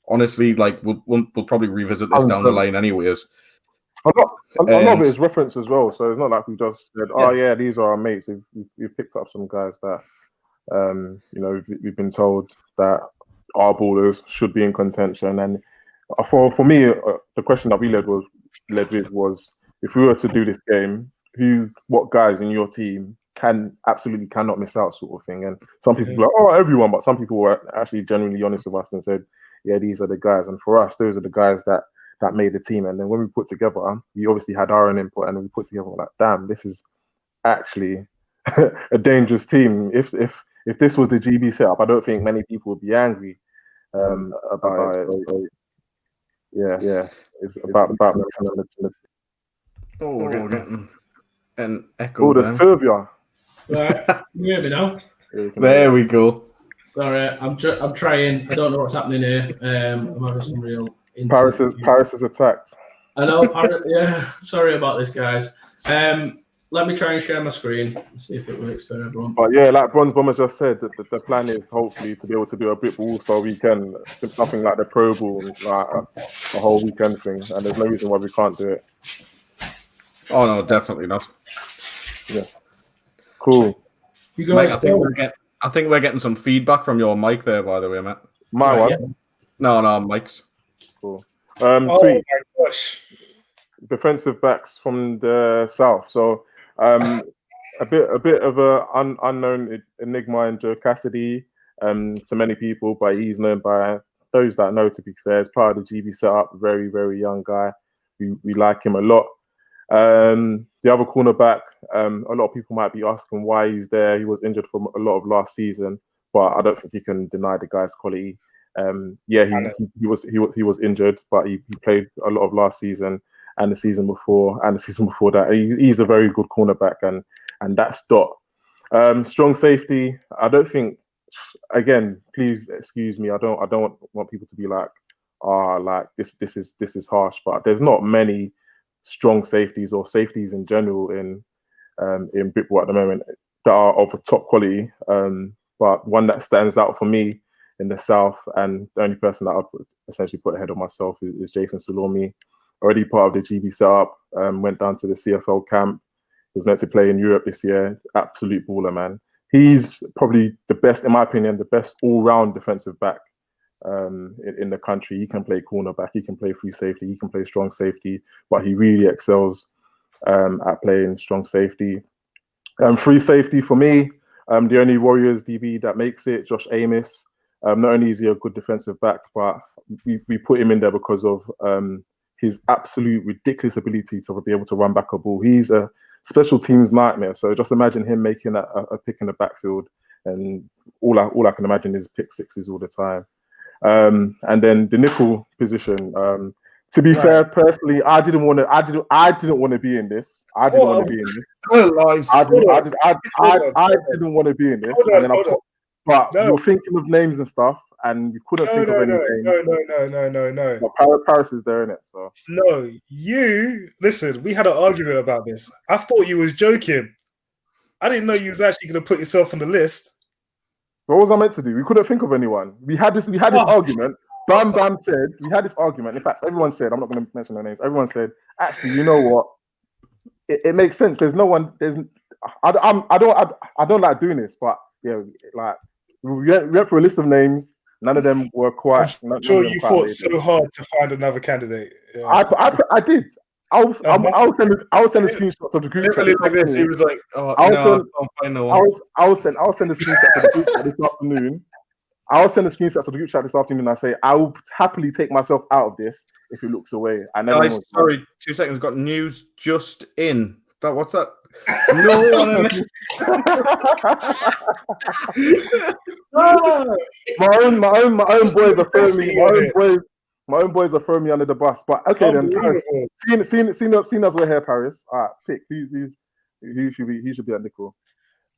honestly, like we'll probably revisit this down the line anyways. A lot of it is reference as well, so it's not like we just said, "Oh yeah, these are our mates." We've picked up some guys that, we've been told that our ballers should be in contention. And for me, the question that we led with was, if we were to do this game, what guys in your team absolutely cannot miss out, sort of thing. And some people were like, "Oh, everyone," but some people were actually genuinely honest with us and said, "Yeah, these are the guys." And for us, those are the guys that made the team. And then when we put together, we obviously had our own input, and we put together like, damn, this is actually a dangerous team. If this was the GB setup, I don't think many people would be angry about it. So, yeah, it's about we're getting an echo. There's two of you. Right, you hear me now? There we go. Sorry, I'm trying. I don't know what's happening here. I'm having some real. Paris is attacked. I know. Yeah, sorry about this, guys. Let me try and share my screen and see if it works for everyone. But yeah, like Bronze Bomber just said, the plan is hopefully to be able to do a BritBall All-Star weekend, something like the Pro Bowl, like a whole weekend thing. And there's no reason why we can't do it. Oh no, definitely not. Yeah, cool. You guys, Mike, I think we're getting some feedback from your mic there, by the way, Matt. My one? Yeah. No, Mike's. Cool. Oh sweet. my gosh. Defensive backs from the South. So a bit of a unknown enigma in Joe Cassidy to many people, but he's known by those that know, to be fair. As part of the GB setup, very, very young guy. We like him a lot. The other cornerback, a lot of people might be asking why he's there. He was injured for a lot of last season, but I don't think you can deny the guy's quality. He was injured, but he played a lot of last season and the season before that. He's a very good cornerback, and that's Dot. Strong safety. I don't think. Again, please excuse me. I don't want people to be like, like this is harsh, but there's not many strong safeties or safeties in general in BritBall at the moment that are of a top quality. But one that stands out for me in the South, and the only person that I'd essentially put ahead of myself is Jason Salome. Already part of the GB setup, went down to the CFL camp. He was meant to play in Europe this year. Absolute baller, man. He's probably the best, in my opinion, the best all-round defensive back in the country. He can play cornerback, he can play free safety, he can play strong safety, but he really excels at playing strong safety. Free safety for me, the only Warriors DB that makes it, Josh Amos. Not only is he a good defensive back, but we put him in there because of his absolute ridiculous ability to be able to run back a ball. He's a special teams nightmare. So just imagine him making a pick in the backfield, and all I can imagine is pick sixes all the time. And then the nickel position. To be fair, personally, I didn't want to be in this. I didn't want to be in this. I didn't want to be in this. But we were thinking of names and stuff, and we couldn't think of any names. No. But Paris is there in it, so. No, listen, we had an argument about this. I thought you was joking. I didn't know you was actually going to put yourself on the list. What was I meant to do? We couldn't think of anyone. We had this argument. Bam said, we had this argument. In fact, everyone said, I'm not going to mention their names. Everyone said, actually, you know what? It makes sense. There's no one. I don't like doing this, but yeah, like we went for a list of names. None of them were quite. I'm sure you fought so hard to find another candidate. Yeah. I did. I'll send the screenshots of the group chat. Like this, he was like, I'll send the screenshots of the group chat this afternoon. I'll send the screenshots of the group chat this afternoon and I say, I will happily take myself out of this if it looks away. Guys, sorry, 2 seconds. Got news just in. What's that? No one. my own boys are throwing me. My own boys are throwing me under the bus. But okay, then, Paris, seeing as we're here, Paris. All right, pick who should be at nickel.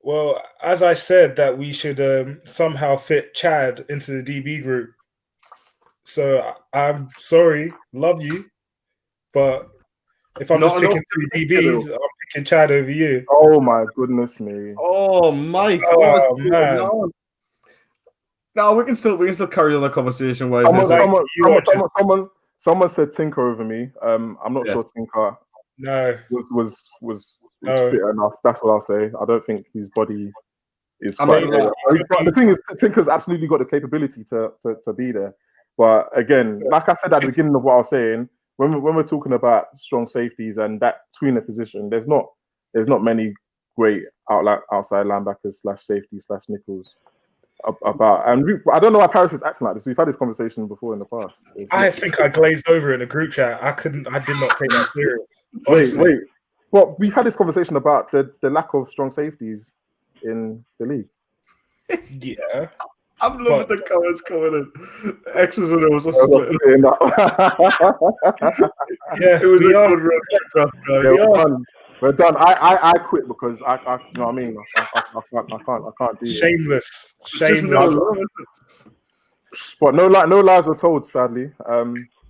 Well, as I said, that we should somehow fit Chad into the DB group. So I'm sorry, love you, but if I'm just picking 3 DBs, I'm picking Chad over you. Oh my goodness me! Oh my God! Oh, man. No, we can still carry on the conversation. Where someone said Tinker over me. I'm not sure Tinker. No, was fit enough. That's what I'll say. I don't think his body is. The thing is, Tinker's absolutely got the capability to be there. But again, like I said at the beginning of what I was saying, when we're talking about strong safeties and that tweener position, there's not many great outside linebackers / safety / nickels about. And I don't know why Paris is acting like this. We've had this conversation before in the past. I think I glazed over in a group chat. I did not take that serious. Wait. Well, we've had this conversation about the lack of strong safeties in the league. Yeah. I'm loving the comments coming in. X's and O's are splitting. Yeah, it was a good run. We're done. I quit because I you know what I mean. I can't do Shameless. But no lies were told, sadly.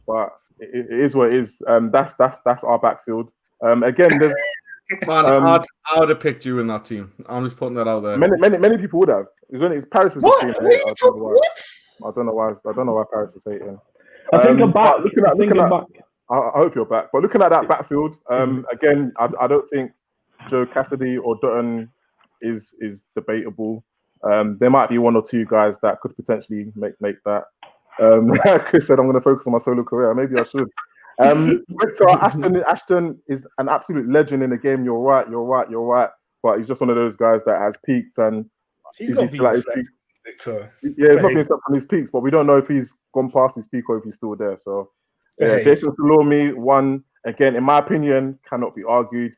But it is what it is. That's our backfield. Again, there's man, I would have picked you in that team. I'm just putting that out there. Many people would have. It's Paris is what? I don't know why Paris is hating. I think I'm back. I hope you're back. But looking at that backfield, again, I don't think Joe Cassidy or Dutton is debatable. There might be 1 or 2 guys that could potentially make that. Chris said, I'm going to focus on my solo career. Maybe I should. Victor Ashton is an absolute legend in the game. You're right. But he's just one of those guys that has peaked and he's not being stepped, Victor. Yeah, he's not being stepped on his peaks, but we don't know if he's gone past his peak or if he's still there. So yeah, Jason Salome, one again, in my opinion, cannot be argued.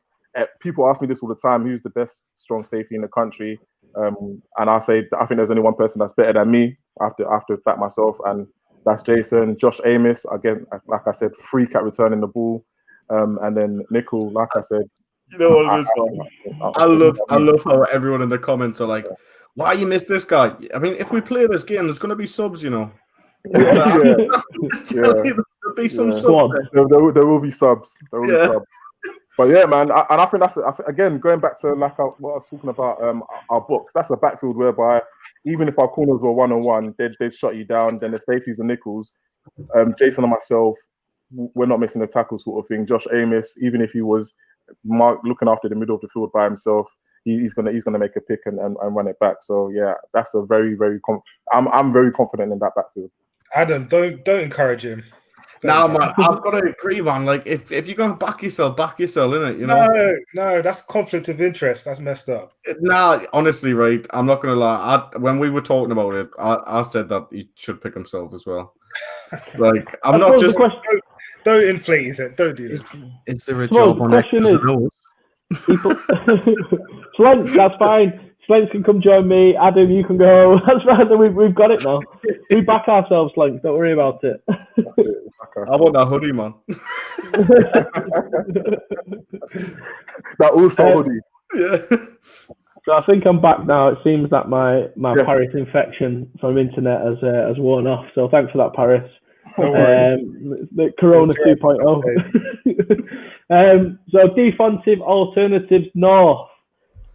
People ask me this all the time: who's the best strong safety in the country? And I say I think there's only one person that's better than me. I have to back myself, and that's Jason. Josh Amos, again, like I said, freak at returning the ball, and then Nickel, like I said. You know what it is, man? I love how everyone in the comments are like, "Why you missed this guy?" I mean, if we play this game, there's going to be subs, you know. There'll be some subs. There will be subs. There will be subs. But yeah, man, and I think that's again going back to what I was talking about. Our books. That's a backfield whereby even if our corners were 1-on-1, they'd shut you down. Then the safeties and nickels, Jason and myself, we're not missing a tackle sort of thing. Josh Amos, even if he was looking after the middle of the field by himself, he's gonna make a pick and run it back. So yeah, that's a very I'm very confident in that backfield. Adam, don't encourage him. No, man, I've got to agree, man. Like if you're gonna back yourself, innit? You know? No, that's conflict of interest. That's messed up. Nah, honestly, right? I'm not gonna lie. When we were talking about it, I said that he should pick himself as well. Like I'm not just. Don't inflate it. Don't do this. Is there a job on Exs and Os? Slents, that's fine. Slents can come join me. Adam, you can go. That's fine. We've got it now. We back ourselves, Slents. Don't worry about it. I want that hoodie, man. That also hoodie. Yeah. So I think I'm back now. It seems that my Paris infection from internet has worn off. So thanks for that, Paris. The Corona 2.0. So defensive alternatives north.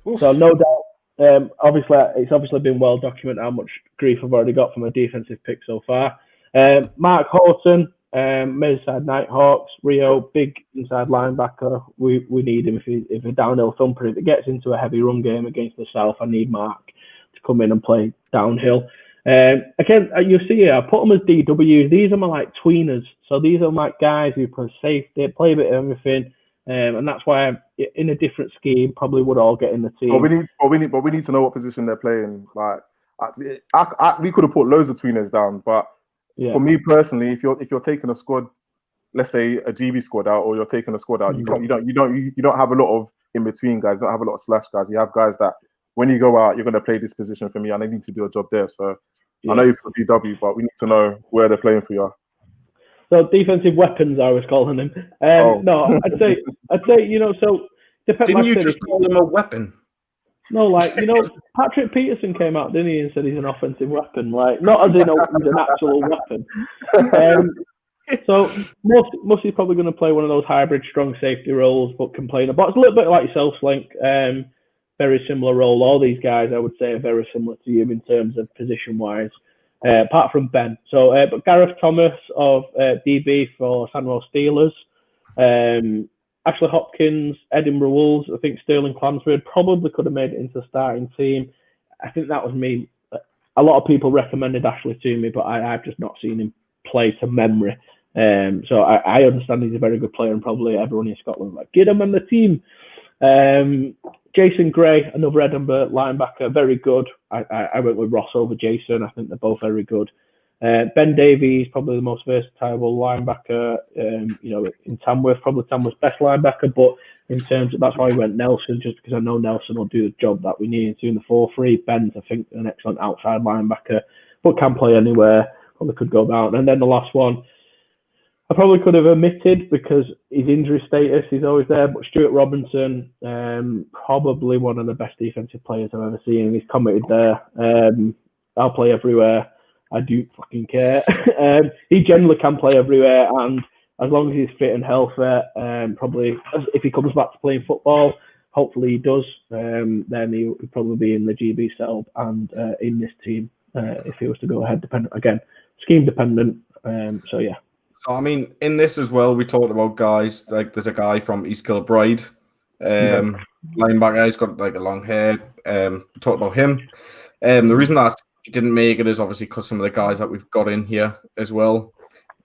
Oof. So no doubt, it's obviously been well documented how much grief I've already got from a defensive pick so far. Mark Horton, Midside Nighthawks, Rio, big inside linebacker. We need him if a downhill thumper. If it gets into a heavy run game against the South, I need Mark to come in and play downhill. Again, you see here, I put them as DWs. These are my like tweeners. So these are my guys who play safety, play a bit of everything. And that's why I'm in a different scheme, probably would all get in the team. But we need to know what position they're playing. Like, we could have put loads of tweeners down, but for me personally, if you're taking a squad, let's say a GB squad out, or you're taking a squad out, you don't have a lot of in between guys. You don't have a lot of slash guys. You have guys that when you go out, you're going to play this position for me, and they need to do a job there. So I know you put DW, but we need to know where they're playing for you. So defensive weapons, I was calling them. No, I'd say, so didn't you just call him a weapon? No, Patrick Peterson came out, didn't he, and said he's an offensive weapon. Like, not as in he's an actual weapon. So Mussey's probably going to play one of those hybrid strong safety roles, but complainer. But it's a little bit like yourself, Slink. Very similar role. All these guys, I would say, are very similar to you in terms of position-wise. Apart from Ben. So, but Gareth Thomas of DB for San Jose Steelers. Ashley Hopkins, Edinburgh Wolves. I think Sterling Clansford probably could have made it into the starting team. I think that was me. A lot of people recommended Ashley to me, but I've just not seen him play to memory. So I understand he's a very good player, and probably everyone in Scotland like, get him on the team. Jason Gray, another Edinburgh linebacker, very good. I went with Ross over Jason. I think they're both very good. Ben Davies, probably the most versatile linebacker, in Tamworth, probably Tamworth's best linebacker, but in terms of, that's why I went Nelson, just because I know Nelson will do the job that we need to in the 4-3. Ben's, I think, an excellent outside linebacker, but can play anywhere, probably could go down. And then the last one, I probably could have omitted because his injury status is always there, but Stuart Robinson, probably one of the best defensive players I've ever seen. He's committed there. I'll play everywhere. I do fucking care. He generally can play everywhere, and as long as he's fit and healthy, probably if he comes back to playing football, hopefully he does, then he'll probably be in the GB setup and in this team if he was to go ahead. Scheme dependent. So yeah. So I mean, in this as well, we talked about guys like there's a guy from East Kilbride, linebacker. He's got like a long hair. We talked about him. The reason that he didn't make it is obviously because some of the guys that we've got in here as well.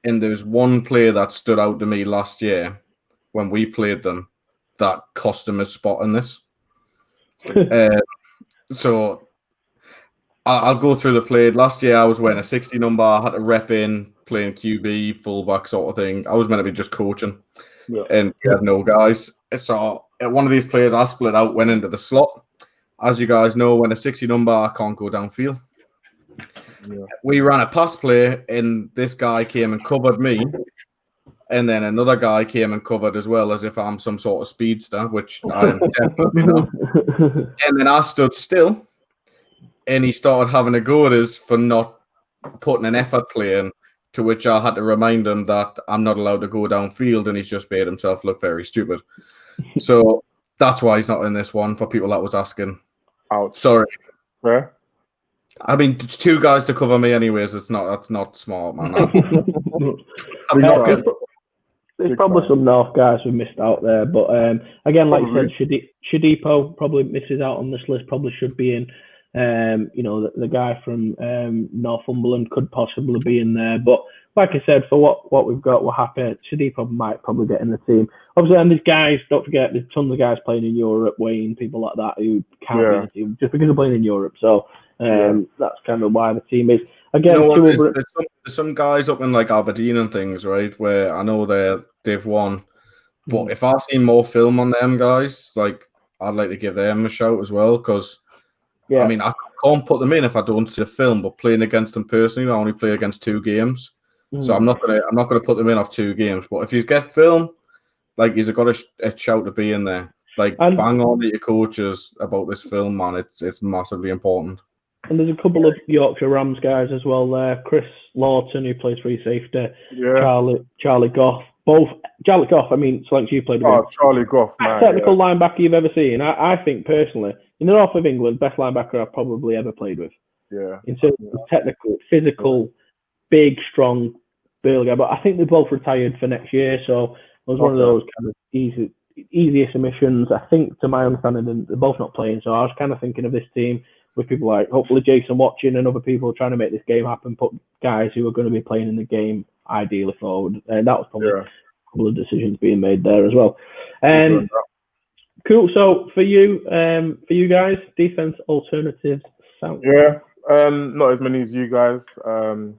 And there's one player that stood out to me last year when we played them that cost him a spot in this. So I'll go through the play. Last year I was wearing a 60 number. I had to rep in, playing QB, fullback sort of thing. I was meant to be just coaching. Yeah. And we had no guys. So one of these players I split out, went into the slot. As you guys know, when a 60 number, I can't go downfield. Yeah. We ran a pass play, and this guy came and covered me, and then another guy came and covered as well, as if I'm some sort of speedster, which I am definitely not. And then I stood still, and he started having a go at us for not putting an effort play in, to which I had to remind him that I'm not allowed to go downfield, and he's just made himself look very stupid. So that's why he's not in this one, for people that was asking. Ouch. Sorry. Where? I mean, it's two guys to cover me anyways. That's not smart, man. There's probably some North guys who missed out there. But again, like you said, Shadipo probably misses out on this list, probably should be in. The guy from Northumberland could possibly be in there. But like I said, for what we've got, we're happy. Shadipo might probably get in the team. Obviously, and these guys, don't forget, there's tons of guys playing in Europe, Wayne, people like that, who can't be in the team just because they're playing in Europe. So that's kind of why the team is. Again, there's some guys up in like Aberdeen and things, right, where I know they've won. But if I see more film on them guys, like I'd like to give them a shout as well, because I mean I can't put them in if I don't see the film. But playing against them personally, I only play against 2 games, so I'm not gonna put them in off 2 games. But if you get film, like you've got a shout to be in there. Like bang on to your coaches about this film, man. It's massively important. And there's a couple of Yorkshire Rams guys as well there. Chris Lawton, who plays free safety. Yeah. Charlie Goff. Both Charlie Goff, I mean, like you played with. Oh, Charlie Goff, man. Technical linebacker you've ever seen. I think personally, in the north of England, best linebacker I've probably ever played with. Yeah. In terms of technical, physical, big, strong, burly guy. But I think they're both retired for next year, so it was one of those kind of easier submissions. I think, to my understanding, they're both not playing. So I was kind of thinking of this team. with people like hopefully Jason watching and other people trying to make this game happen, put guys who are going to be playing in the game ideally forward. And that was probably a couple of decisions being made there as well. Cool. So for you guys, defense alternatives. Yeah. Not as many as you guys.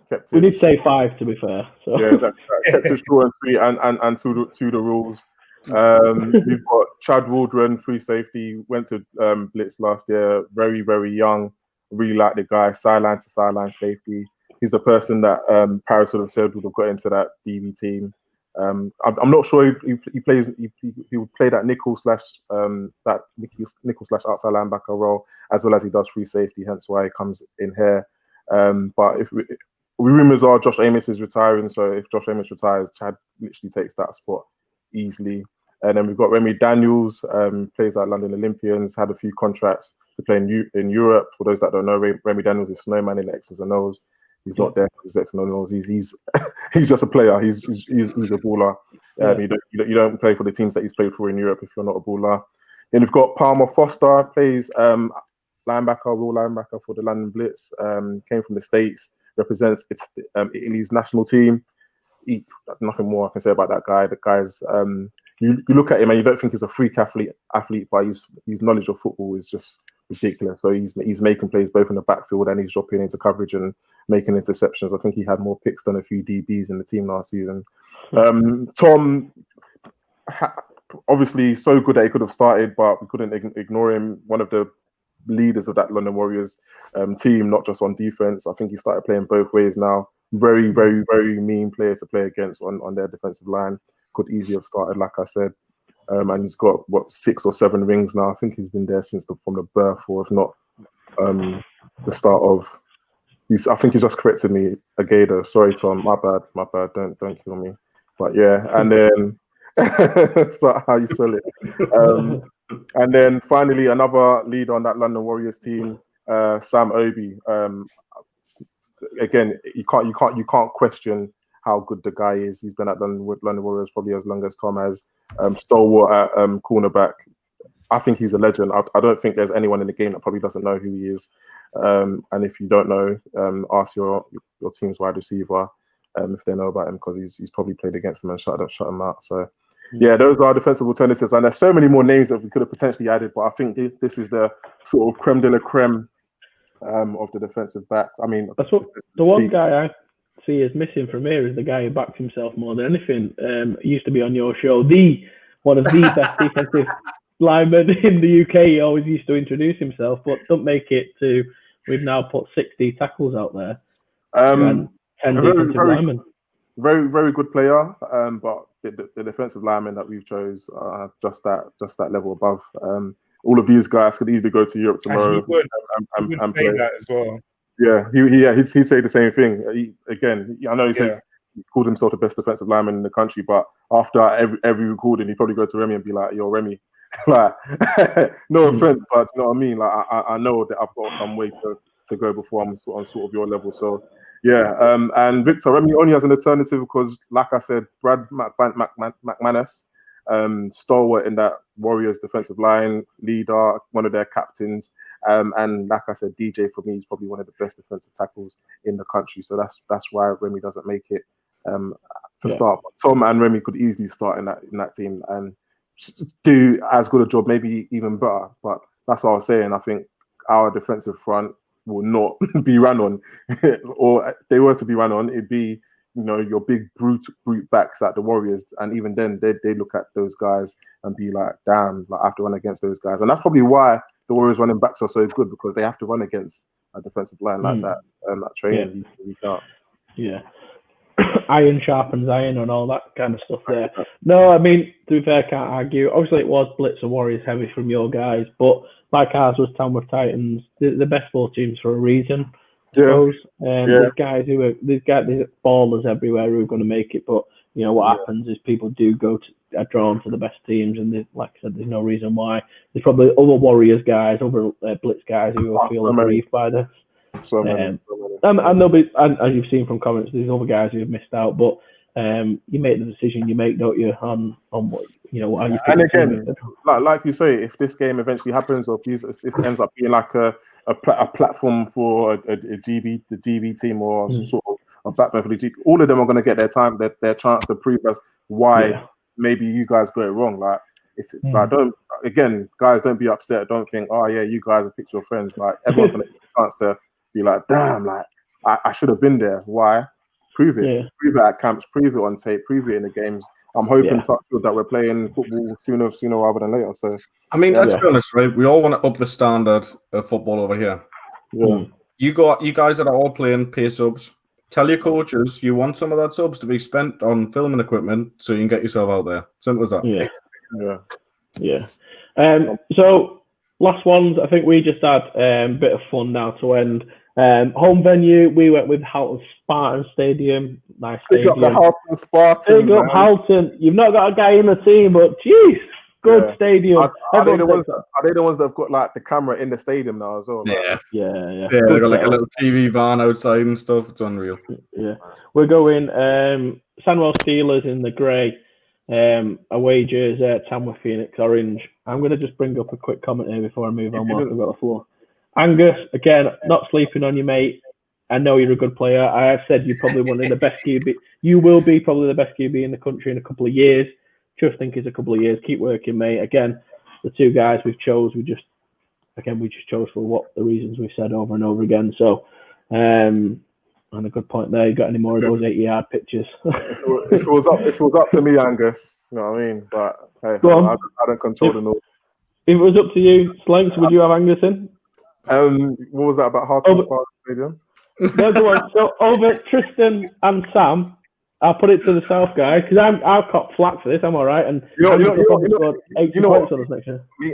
Kept it. We did say 5 to be fair. So. Yeah, that kept it short and sweet and to the rules. We've got Chad Waldron, free safety, went to Blitz last year. Very, very young. Really like the guy. Sideline to sideline safety. He's the person that Paris would have said would have got into that DB team. I'm not sure he would play that nickel slash outside linebacker role as well as he does free safety, hence why he comes in here. But if rumors are Josh Amos is retiring, so if Josh Amos retires, Chad literally takes that spot easily. And then we've got Remy Daniels, plays at London Olympians, had a few contracts to play in Europe. For those that don't know, Remy Daniels is Snowman in the Exs and Os. He's not there because he's Exs and Os. He's just a player. He's a baller. You don't play for the teams that he's played for in Europe if you're not a baller. Then we've got Palmer Foster, plays raw linebacker for the London Blitz. Came from the States, represents Italy's national team. Nothing more I can say about that guy. The guy's you look at him and you don't think he's a freak athlete, but his knowledge of football is just ridiculous. So he's making plays both in the backfield and he's dropping into coverage and making interceptions. I think he had more picks than a few DBs in the team last season. Tom, obviously so good that he could have started, but we couldn't ignore him. One of the leaders of that London Warriors team, not just on defense. I think he started playing both ways now. Very, very, very mean player to play against on their defensive line. Could easily have started, like I said. And he's got 6 or 7 rings now. I think he's been there from the birth, or if not the start of. I think he's just corrected me, Agada. Sorry, Tom. My bad. Don't kill me. But yeah, and then that's not how you spell it. And then finally, another leader on that London Warriors team, Sam Obi. Again, you can't question how good the guy is. He's been at London Warriors probably as long as Tom has. Stalwart at cornerback. I think he's a legend. I don't think there's anyone in the game that probably doesn't know who he is. And if you don't know, ask your team's wide receiver if they know about him, because he's probably played against them and shut him out. So yeah, those are defensive alternatives, and there's so many more names that we could have potentially added. But I think this is the sort of creme de la creme of the defensive backs. I mean, that's what the one guy I see is missing from here is the guy who backs himself more than anything. Used to be on your show, one of the best defensive linemen in the UK. He always used to introduce himself, but don't make it to. We've now put 60 tackles out there. 10 defensive linemen. Very, very good player. But the defensive linemen that we've chose are just that level above. All of these guys could easily go to Europe tomorrow and play that as well. Yeah, he'd say the same thing. I know he says he called himself the best defensive lineman in the country, but after every recording, he'd probably go to Remy and be like, "Yo, Remy, like, no offense, but you know what I mean. Like, I know that I've got some way to go before I'm on sort of your level." So, yeah. And Victor, Remy only has an alternative because, like I said, Brad McManus, stalwart in that Warriors defensive line, leader, one of their captains. And like I said, DJ for me is probably one of the best defensive tackles in the country. So that's why Remy doesn't make it to start. But Tom and Remy could easily start in that team and do as good a job, maybe even better. But that's what I was saying. I think our defensive front will not be run on, or if they were to be run on, it'd be your big brute backs at the Warriors, and even then they look at those guys and be like, damn, like I have to run against those guys. And that's probably why the Warriors running backs are so good, because they have to run against a defensive line like that and that training. Yeah. Iron sharpens iron and all that kind of stuff there. No, I mean, to be fair, I can't argue. Obviously, it was Blitz and Warriors heavy from your guys, but like ours was Tamworth Titans, the best 4 teams for a reason. There's guys there's ballers everywhere who are going to make it, but what happens is people do are drawn to the best teams, and like I said, there's no reason why. There's probably other Warriors guys, other Blitz guys who will feel aggrieved by this. And there'll be, and as you've seen from comments, there's other guys who have missed out, but you make the decision you make, don't you, on what how you. And again, like you say, if this game eventually happens, or if this ends up being like a a platform for the GB team or sort of a backbone for the GB. All of them are going to get their time, their chance to prove us why maybe you guys got it wrong. Like guys, don't be upset. Don't think, oh yeah, you guys are picture your friends. Like everyone's going to get a chance to be like, damn, like I should have been there. Why? Prove it. Yeah. Prove it at camps. Prove it on tape. Prove it in the games. I'm hoping that we're playing football sooner rather than later. So I mean, let's be honest, right? We all want to up the standard of football over here. Yeah. You guys that are all playing pay subs. Tell your coaches you want some of that subs to be spent on filming equipment so you can get yourself out there. Simple as that. Yeah. So last ones, I think we just had a bit of fun now to end. Home venue, we went with Halton Spartan Stadium. Nice stadium. Big up the Halton Spartans. Big up Halton. You've not got a guy in the team, but jeez, good stadium. Are they the ones that have got like the camera in the stadium now as well? Like? Yeah. They got like a little TV van outside and stuff. It's unreal. Yeah. We're going Sandwell Steelers in the grey. Away jersey, Tamworth Phoenix orange. I'm going to just bring up a quick comment here before I move on whilst I've got the floor. Angus, again, not sleeping on you, mate. I know you're a good player. I have said you're probably one of the best QB. You will be probably the best QB in the country in a couple of years. Just think it's a couple of years. Keep working, mate. Again, the two guys we chose chose for what the reasons we've said over and over again. So, and a good point there. You got any more of those 80-yard pitches? if it was up to me, Angus, you know what I mean? But hey, I don't control the North. If it was up to you, Slanks, would you have Angus in? What was that about Hartlepool Spartan Stadium? There's the one. So over Tristan and Sam, I'll put it to the South guy because I've got flack for this. I'm all right, and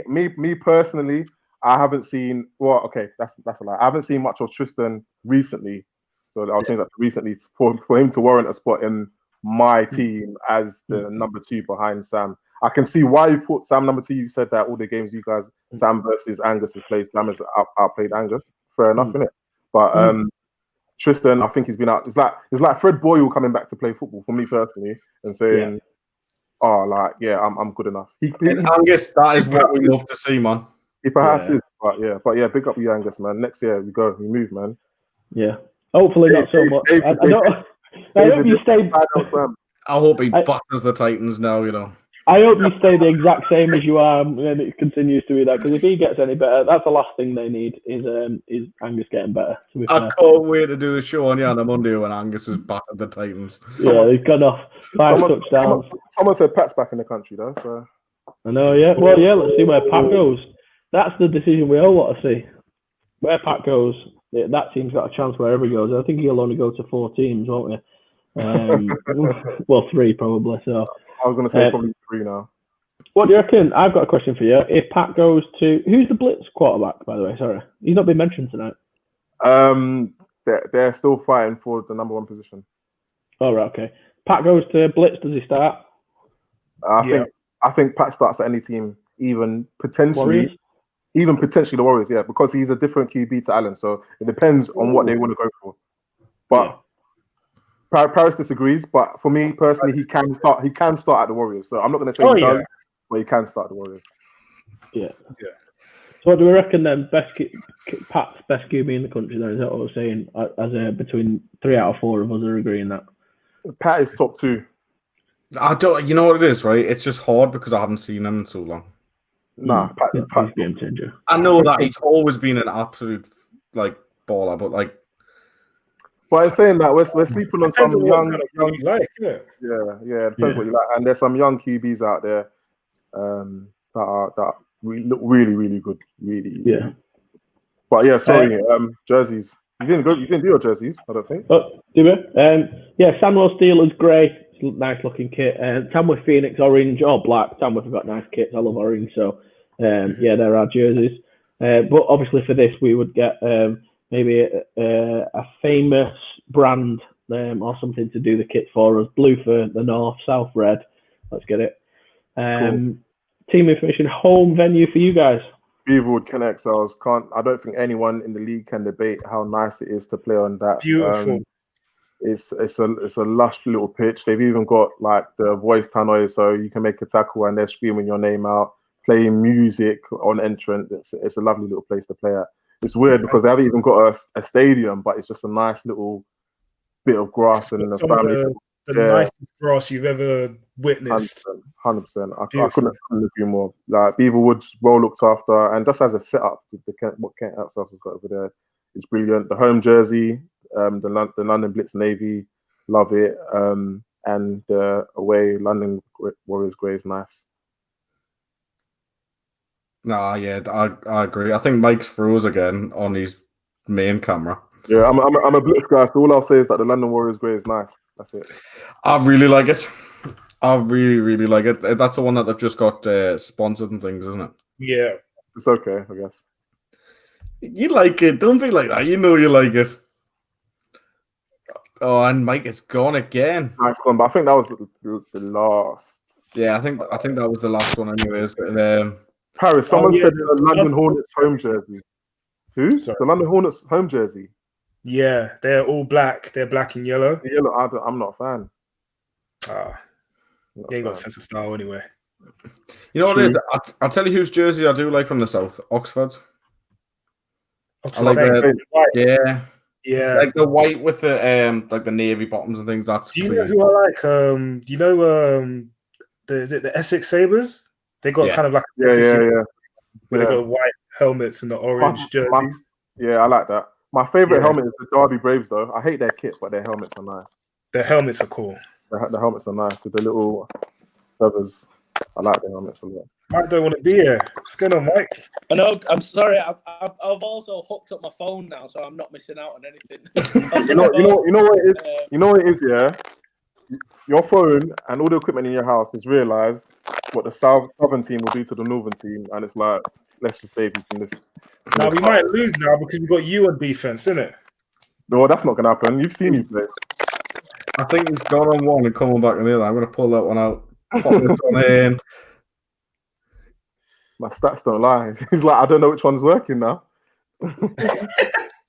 me personally, I haven't seen. Well, okay, that's a lie. I haven't seen much of Tristan recently, so I'll change that to recently for him to warrant a spot in my team as the number 2 behind Sam. I can see why you put Sam number 2. You said that all the games you guys, Sam versus Angus has played, Sam has outplayed Angus. Fair enough, innit? But Tristan, I think he's been out. It's like Fred Boyle coming back to play football for me personally and saying, I'm good enough. Angus, that is what we love to see, man. He perhaps is, but yeah, big up you, Angus, man. Next year we move, man. Yeah, hopefully not so much. I hope you stay. I hope he batters the Titans now. You know. I hope you stay the exact same as you are, and it continues to be that. Because if he gets any better, that's the last thing they need is Angus getting better. I can't wait to do a show on on Monday when Angus has battered the Titans. Yeah, he's gone off 5 touchdowns. Someone said Pat's back in the country though, so. I know, yeah. Well, yeah. Let's see where Pat goes. That's the decision we all want to see. Where Pat goes, that team's got a chance wherever he goes. I think he'll only go to 4 teams, won't he? Well, 3 probably. So I was going to say probably 3 now. What do you reckon? I've got a question for you. If Pat goes to who's the Blitz quarterback? By the way, sorry, he's not been mentioned tonight. They're still fighting for the number 1 position. Oh, right, okay. Pat goes to Blitz. Does he start? I think Pat starts at any team, even potentially the Warriors. Yeah, because he's a different QB to Allen, so it depends on what they want to go for. But Paris disagrees. But for me personally, he can start at the Warriors. So I'm not going to say he does, but he can start at the Warriors. Yeah. So what do we reckon then? Pat's best QB in the country. Then is that what we're saying? As between 3 out of 4 of us are agreeing that Pat is top 2. I don't. You know what it is, right? It's just hard because I haven't seen him in so long. Nah, Pat's game changer. I know that he's always been an absolute baller, but But I'm saying that we're sleeping on some young you like, yeah, depends what you like. And there's some young QBs out there that look really, really good, really. Yeah. But yeah, sorry, jerseys. You didn't do your jerseys, I don't think. Oh, do we? Sandwell Steelers grey. Nice looking kit. Tamworth Phoenix orange or black. Tamworth have got nice kits. I love orange, so there are jerseys. But obviously for this we would get maybe a famous brand or something to do the kit for us. Blue for the North, South red. Let's get it. Cool. Team information, home venue for you guys. Beaverwood Connect. I don't think anyone in the league can debate how nice it is to play on that. Beautiful. It's a lush little pitch. They've even got like the voice tannoy, so you can make a tackle and they're screaming your name out, playing music on entrance. It's a lovely little place to play at. it's weird because they haven't even got a stadium, but it's just a nice little bit of grass and the family. The nicest grass you've ever witnessed. 100%. I couldn't agree more. Like Beaverwood's well looked after, and just as a setup, what Kent Outside has got over there is brilliant. The home jersey, the London Blitz Navy, love it. And away London Warriors grey is nice. Nah, yeah, I agree. I think Mike's froze again on his main camera. Yeah, I'm a Blitz guy, so all I'll say is that the London Warriors grey is nice. That's it. I really like it. I really, really like it. That's the one that they've just got sponsored and things, isn't it? Yeah. It's okay, I guess. You like it. Don't be like that. You know you like it. Oh, and Mike, it's gone again. Nice one, but I think that was the last. Yeah, I think that was the last one anyways. Paris, someone said the London Hornets home jersey. Who? Sorry. The London Hornets home jersey. Yeah, they're all black. They're black and yellow. Yellow, I'm not a fan. You ain't got a sense of style anyway. You know what it is? I'll tell you whose jersey I do like from the south. Oxford's. I like the like the white with the like the navy bottoms and things. That's do you know who I like? Do you know is it the Essex Sabres? They got kind of like where they got white helmets and the orange jerseys. Yeah, I like that. My favorite helmet is the Derby Braves, though. I hate their kit, but their helmets are nice. Their helmets are cool. The helmets are nice with the little feathers. I like the helmets a lot. Mike don't want to be here. What's going on, Mike? I know. I'm sorry. I've also hooked up my phone now, so I'm not missing out on anything. you know what it is. You know what it is. Yeah, your phone and all the equipment in your house has realised what the southern team will do to the northern team, and it's like, let's just say if you can just. Now we might lose now because we've got you on defense, isn't it? No, that's not gonna happen. You've seen me play. I think he's gone on one and coming back on the other. I'm gonna pull that one out. Pop this one in. My stats don't lie. He's like, I don't know which one's working now.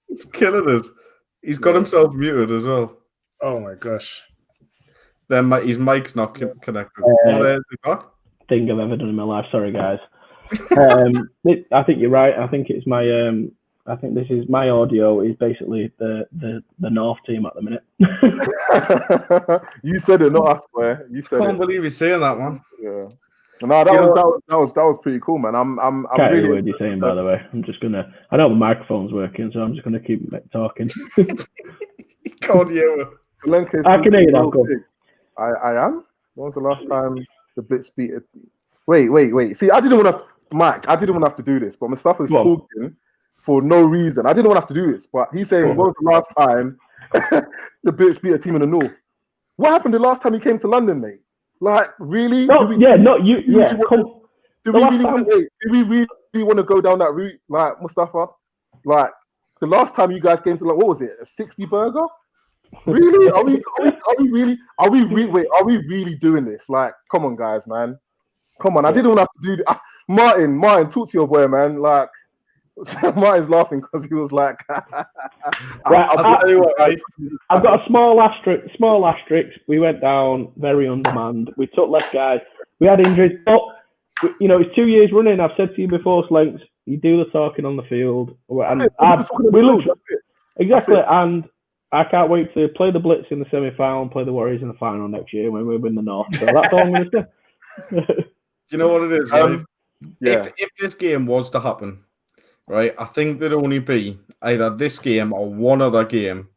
It's killing us. He's got himself muted as well. Oh my gosh. Then his mic's not connected. Thing I've ever done in my life. Sorry, guys. I think you're right. I think it's my. I think this is my audio is basically the North team at the minute. You said it, not us, swear. You said I can't believe you're saying that one. Yeah. No, that was pretty cool, man. I'm can't really hear what you're saying, by the way. I'm just gonna. I know the microphone's working, so I'm just gonna keep talking. You can't hear it. I can hear you now. I am. When was the last time the Blitz beat it? Wait. See, I didn't want to, Mike. I didn't want to have to do this, but Mustafa's talking for no reason. I didn't want to have to do this, but he's saying, when was the last time the Blitz beat a team in the North? What happened the last time you came to London, mate? Like, really? No, do we really want to go down that route, like Mustafa? Like, the last time you guys came to, like, what was it? A 60 burger? Really? Are we really doing this? Like, come on, guys, man. Come on. I didn't want to have to do that. Martin, talk to your boy, man. Like, Martin's laughing because he was like, right, I've got a small asterisk. We went down very undermanned. We took less guys. We had injuries, but it's 2 years running. I've said to you before, Slinks, you do the talking on the field, and we look exactly. And I can't wait to play the Blitz in the semi-final and play the Warriors in the final next year when we win the North. So that's all I'm going to say. Do you know what it is, right? If this game was to happen, right, I think there'd only be either this game or one other game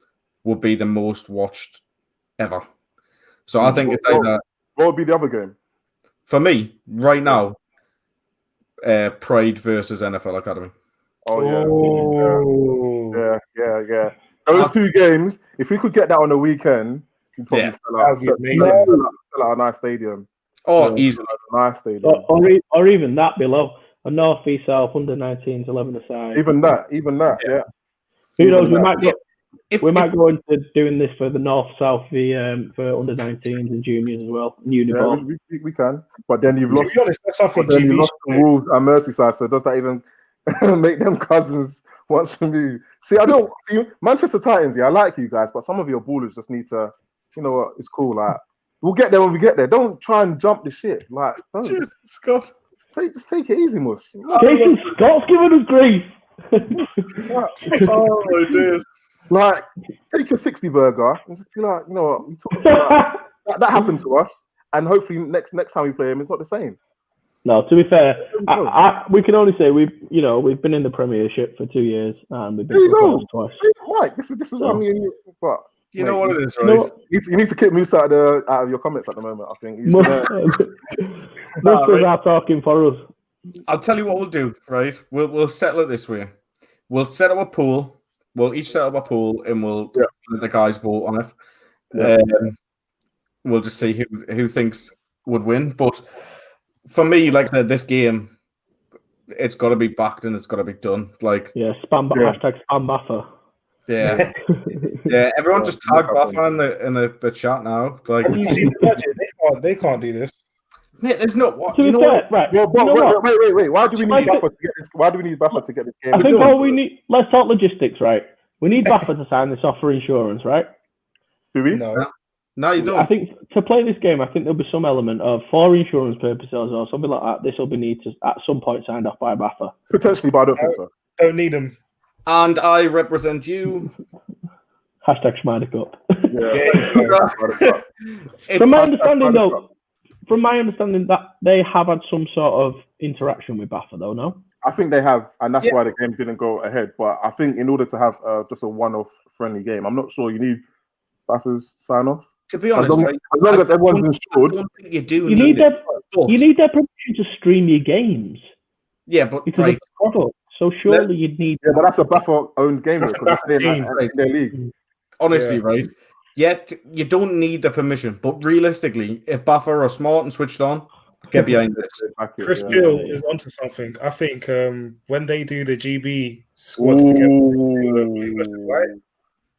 would be the most watched ever. So I think it's either. What would be the other game? For me, right now, Pride versus NFL Academy. Oh, yeah. Those two games, if we could get that on the weekend, we'd probably sell out a nice stadium. Oh, easily. A nice stadium. Or even that below. A North v South under 19s 11-a-side. Even that, yeah. Who knows? We might go into doing this for the North South for under 19s and juniors as well. Yeah, we can. But then you've lost. To be honest, that's something. But then you lost the Wolves and Merseyside. So does that even make them cousins want to move? See, I don't see Manchester Titans. Yeah, I like you guys, but some of your ballers just need to. You know what? It's cool. Like we'll get there when we get there. Don't try and jump the shit. Like, Scott. Just take it easy, Mus. Jason Scott's giving us grief. Oh my days! Like, take your 60 burger and just be like, you know what, we talk about that happened to us, and hopefully next time we play him, it's not the same. No, to be fair, we can only say we've been in the Premiership for 2 years and we've been to the playoffs twice. See, Mike, this is what I mean. But you know what it is, right? You need to kick Moose out of your comments at the moment. I think Most are talking for us. I'll tell you what we'll do. Right, we'll settle it this way. We'll set up a pool. We'll each set up a pool, and we'll let the guys vote on it. Yeah. We'll just see who thinks would win, but. For me, like I said, this game, it's got to be backed and it's got to be done. Like, hashtag spam Baffer. Yeah, yeah. Everyone just tag Baffer in the chat now. Like, have you seen the budget? They can't do this. Mate, there's not what you know. What? Right. Well, wait. Why do we need Baffer to get this? Why do we need Baffer to get this game? I think all we need. Let's talk logistics, right? We need Baffer to sign this off for insurance, right? Do we? No, you don't. I think to play this game, I think there'll be some element of, for insurance purposes or something like that, this will be need to at some point signed off by Baffer. Potentially, but I don't think so. Don't need them. And I represent you. Hashtag Schmider Cup. Yeah. From my understanding, that they have had some sort of interaction with Baffer, though, no? I think they have, and that's why the game didn't go ahead. But I think in order to have just a one-off friendly game, I'm not sure you need Baffer's sign-off. To be honest, as long as everyone's insured, you need their permission to stream your games. Yeah, but because of the product. So surely you'd need. Yeah, but that's a Buffer-owned game because they're in their league. Honestly, right? Yet you don't need the permission, but realistically, if Buffer are smart and switched on, get behind this. Chris Gill is onto something. I think when they do the GB squads together, right?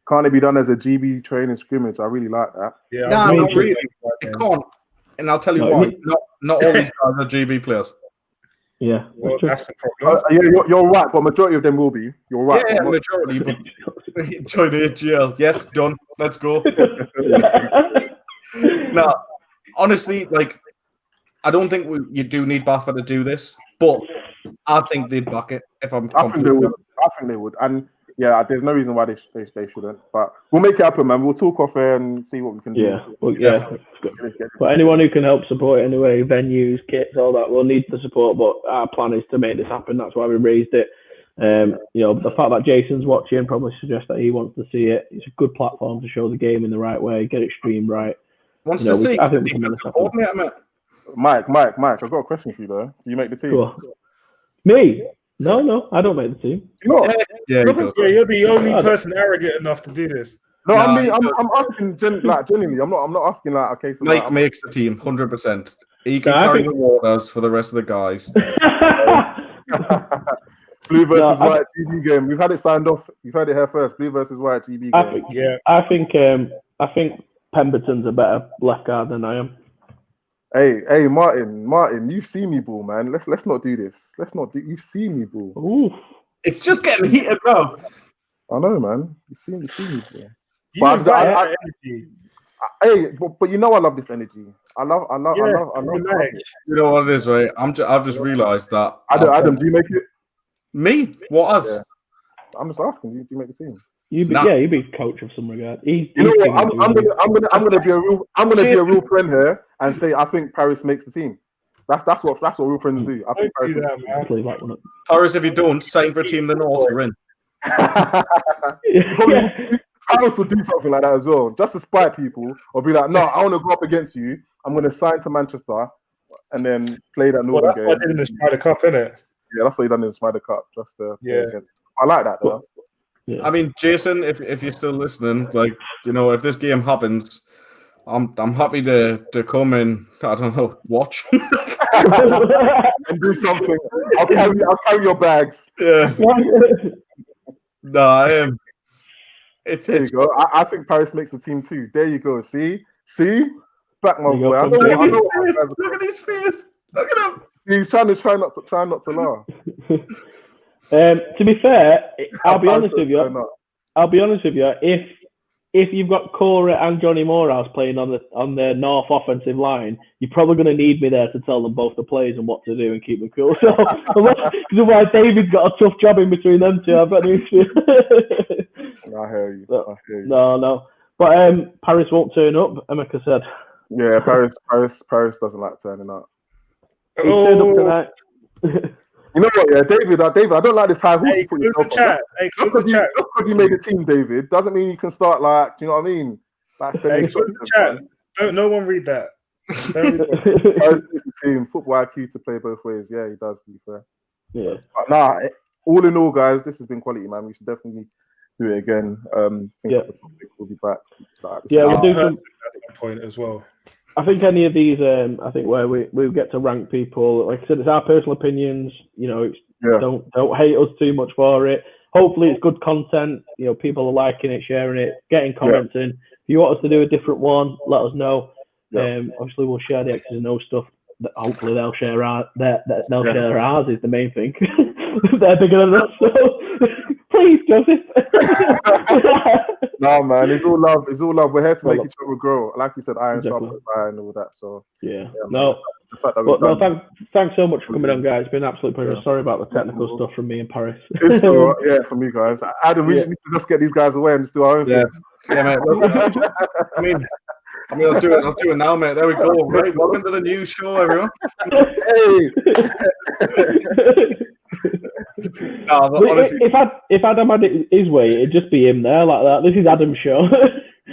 Can't it be done as a GB training scrimmage? I really like that. Yeah, no, not really. It can't. And I'll tell you why. Not all these guys are GB players. Yeah, well, that's the problem. You're right, but majority of them will be. You're right. Yeah, majority. But join the AGL. Yes, done. Let's go. Now, honestly, like, I don't think you do need Baffer to do this, but I think they'd back it. I think they would. And yeah, there's no reason why they shouldn't. But we'll make it happen, man. We'll talk off air and see what we can do. Yeah. But anyone who can help support anyway, venues, kits, all that, we'll need the support. But our plan is to make this happen. That's why we raised it. The fact that Jason's watching probably suggests that he wants to see it. It's a good platform to show the game in the right way, get it streamed right. Wants to see. I think we can make this happen. Mike, I've got a question for you though. Do you make the team? Cool. Me? No, I don't make the team. You know? You're the only person arrogant enough to do this. No, I mean, I'm asking genuinely. I'm not asking like okay. So Mike makes the team 100%. He can carry the waters for the rest of the guys. Blue versus white GB game. We've had it signed off. You've heard it here first. Blue versus white GB game. I think Pemberton's a better left guard than I am. Hey, Martin, you've seen me ball, man. Let's not do this. You've seen me ball. Ooh. It's just getting heated now. I know, man. You've seen me ball. But you know I love this energy. I love. You know what it is, right? I've just realised that. Adam, do you make it? Me? What us? Yeah. I'm just asking. Do you make the team? You'd be coach of some regard. You know what? I'm gonna be a real friend here and say I think Paris makes the team. That's what real friends do. I think Paris, if you don't sign for a team, then all you're in. Paris will do something like that as well, just to spite people, or be like, no, I want to go up against you. I'm gonna sign to Manchester and then play that Northern game. That's what I did in the Spider Cup, innit? Yeah, that's what he done in the Spider Cup. Just to I like that though. Yeah. I mean, Jason, if you're still listening, like, you know, if this game happens, I'm happy to come in. I don't know, watch and do something. I'll carry your bags. Yeah. No, I am. There you go. I think Paris makes the team too. There you go. See, back my boy. Look at his face. Look at him. He's trying not to laugh. To be fair, I'll be honest with you. If if you've got Corey and Johnny Morehouse playing on the North offensive line, you're probably going to need me there to tell them both the plays and what to do and keep them cool. So, otherwise, David's got a tough job in between them two. I've got no issue. I hear you. No. But Paris won't turn up, Emeka said. Yeah, Paris doesn't like turning up. He turned up tonight. You know what, yeah, David, I don't like this high horse. Hey, close the chat. Just because you made the team, David, doesn't mean you can start like, you know what I mean? Like, hey, close the chat. No one read that. Don't read the team, football IQ to play both ways. Yeah, he does, to be fair. Yeah. But all in all, guys, this has been quality, man. We should definitely do it again. Yeah. We'll be back. We'll do some point as well. I think any of these, I think where we get to rank people, like I said, it's our personal opinions. You know, don't hate us too much for it. Hopefully, it's good content. You know, people are liking it, sharing it, getting comments in. If you want us to do a different one, let us know. Obviously, we'll share the X's and Os stuff. Hopefully, they'll share ours. Share ours is the main thing. They're bigger than us, so please, Joseph. No, man, it's all love. It's all love. We're here to make each other grow. Like you said, iron sharpens iron and all that. So thanks so much for coming on, guys. It's been an absolute pleasure. Sorry about the technical stuff from me and Paris. It's all right, from you guys. Adam, we just need to just get these guys away and just do our own thing. Yeah, mate. I mean, I'll do it now, mate. There we go. Right, welcome to the new show, everyone. Hey. Honestly, if Adam had it his way, it'd just be him there like that. This is Adam's show.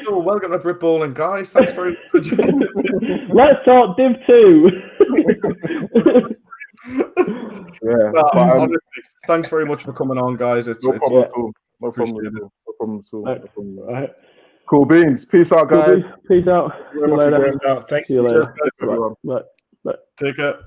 So welcome to BritBallin, guys. Thanks very much. Let's talk Div 2. Honestly, thanks very much for coming on, guys. No problem at all. No problem at all. Right. Cool beans. Peace out, guys. Peace out. Thank you. See you later. Bye. Bye. Take care.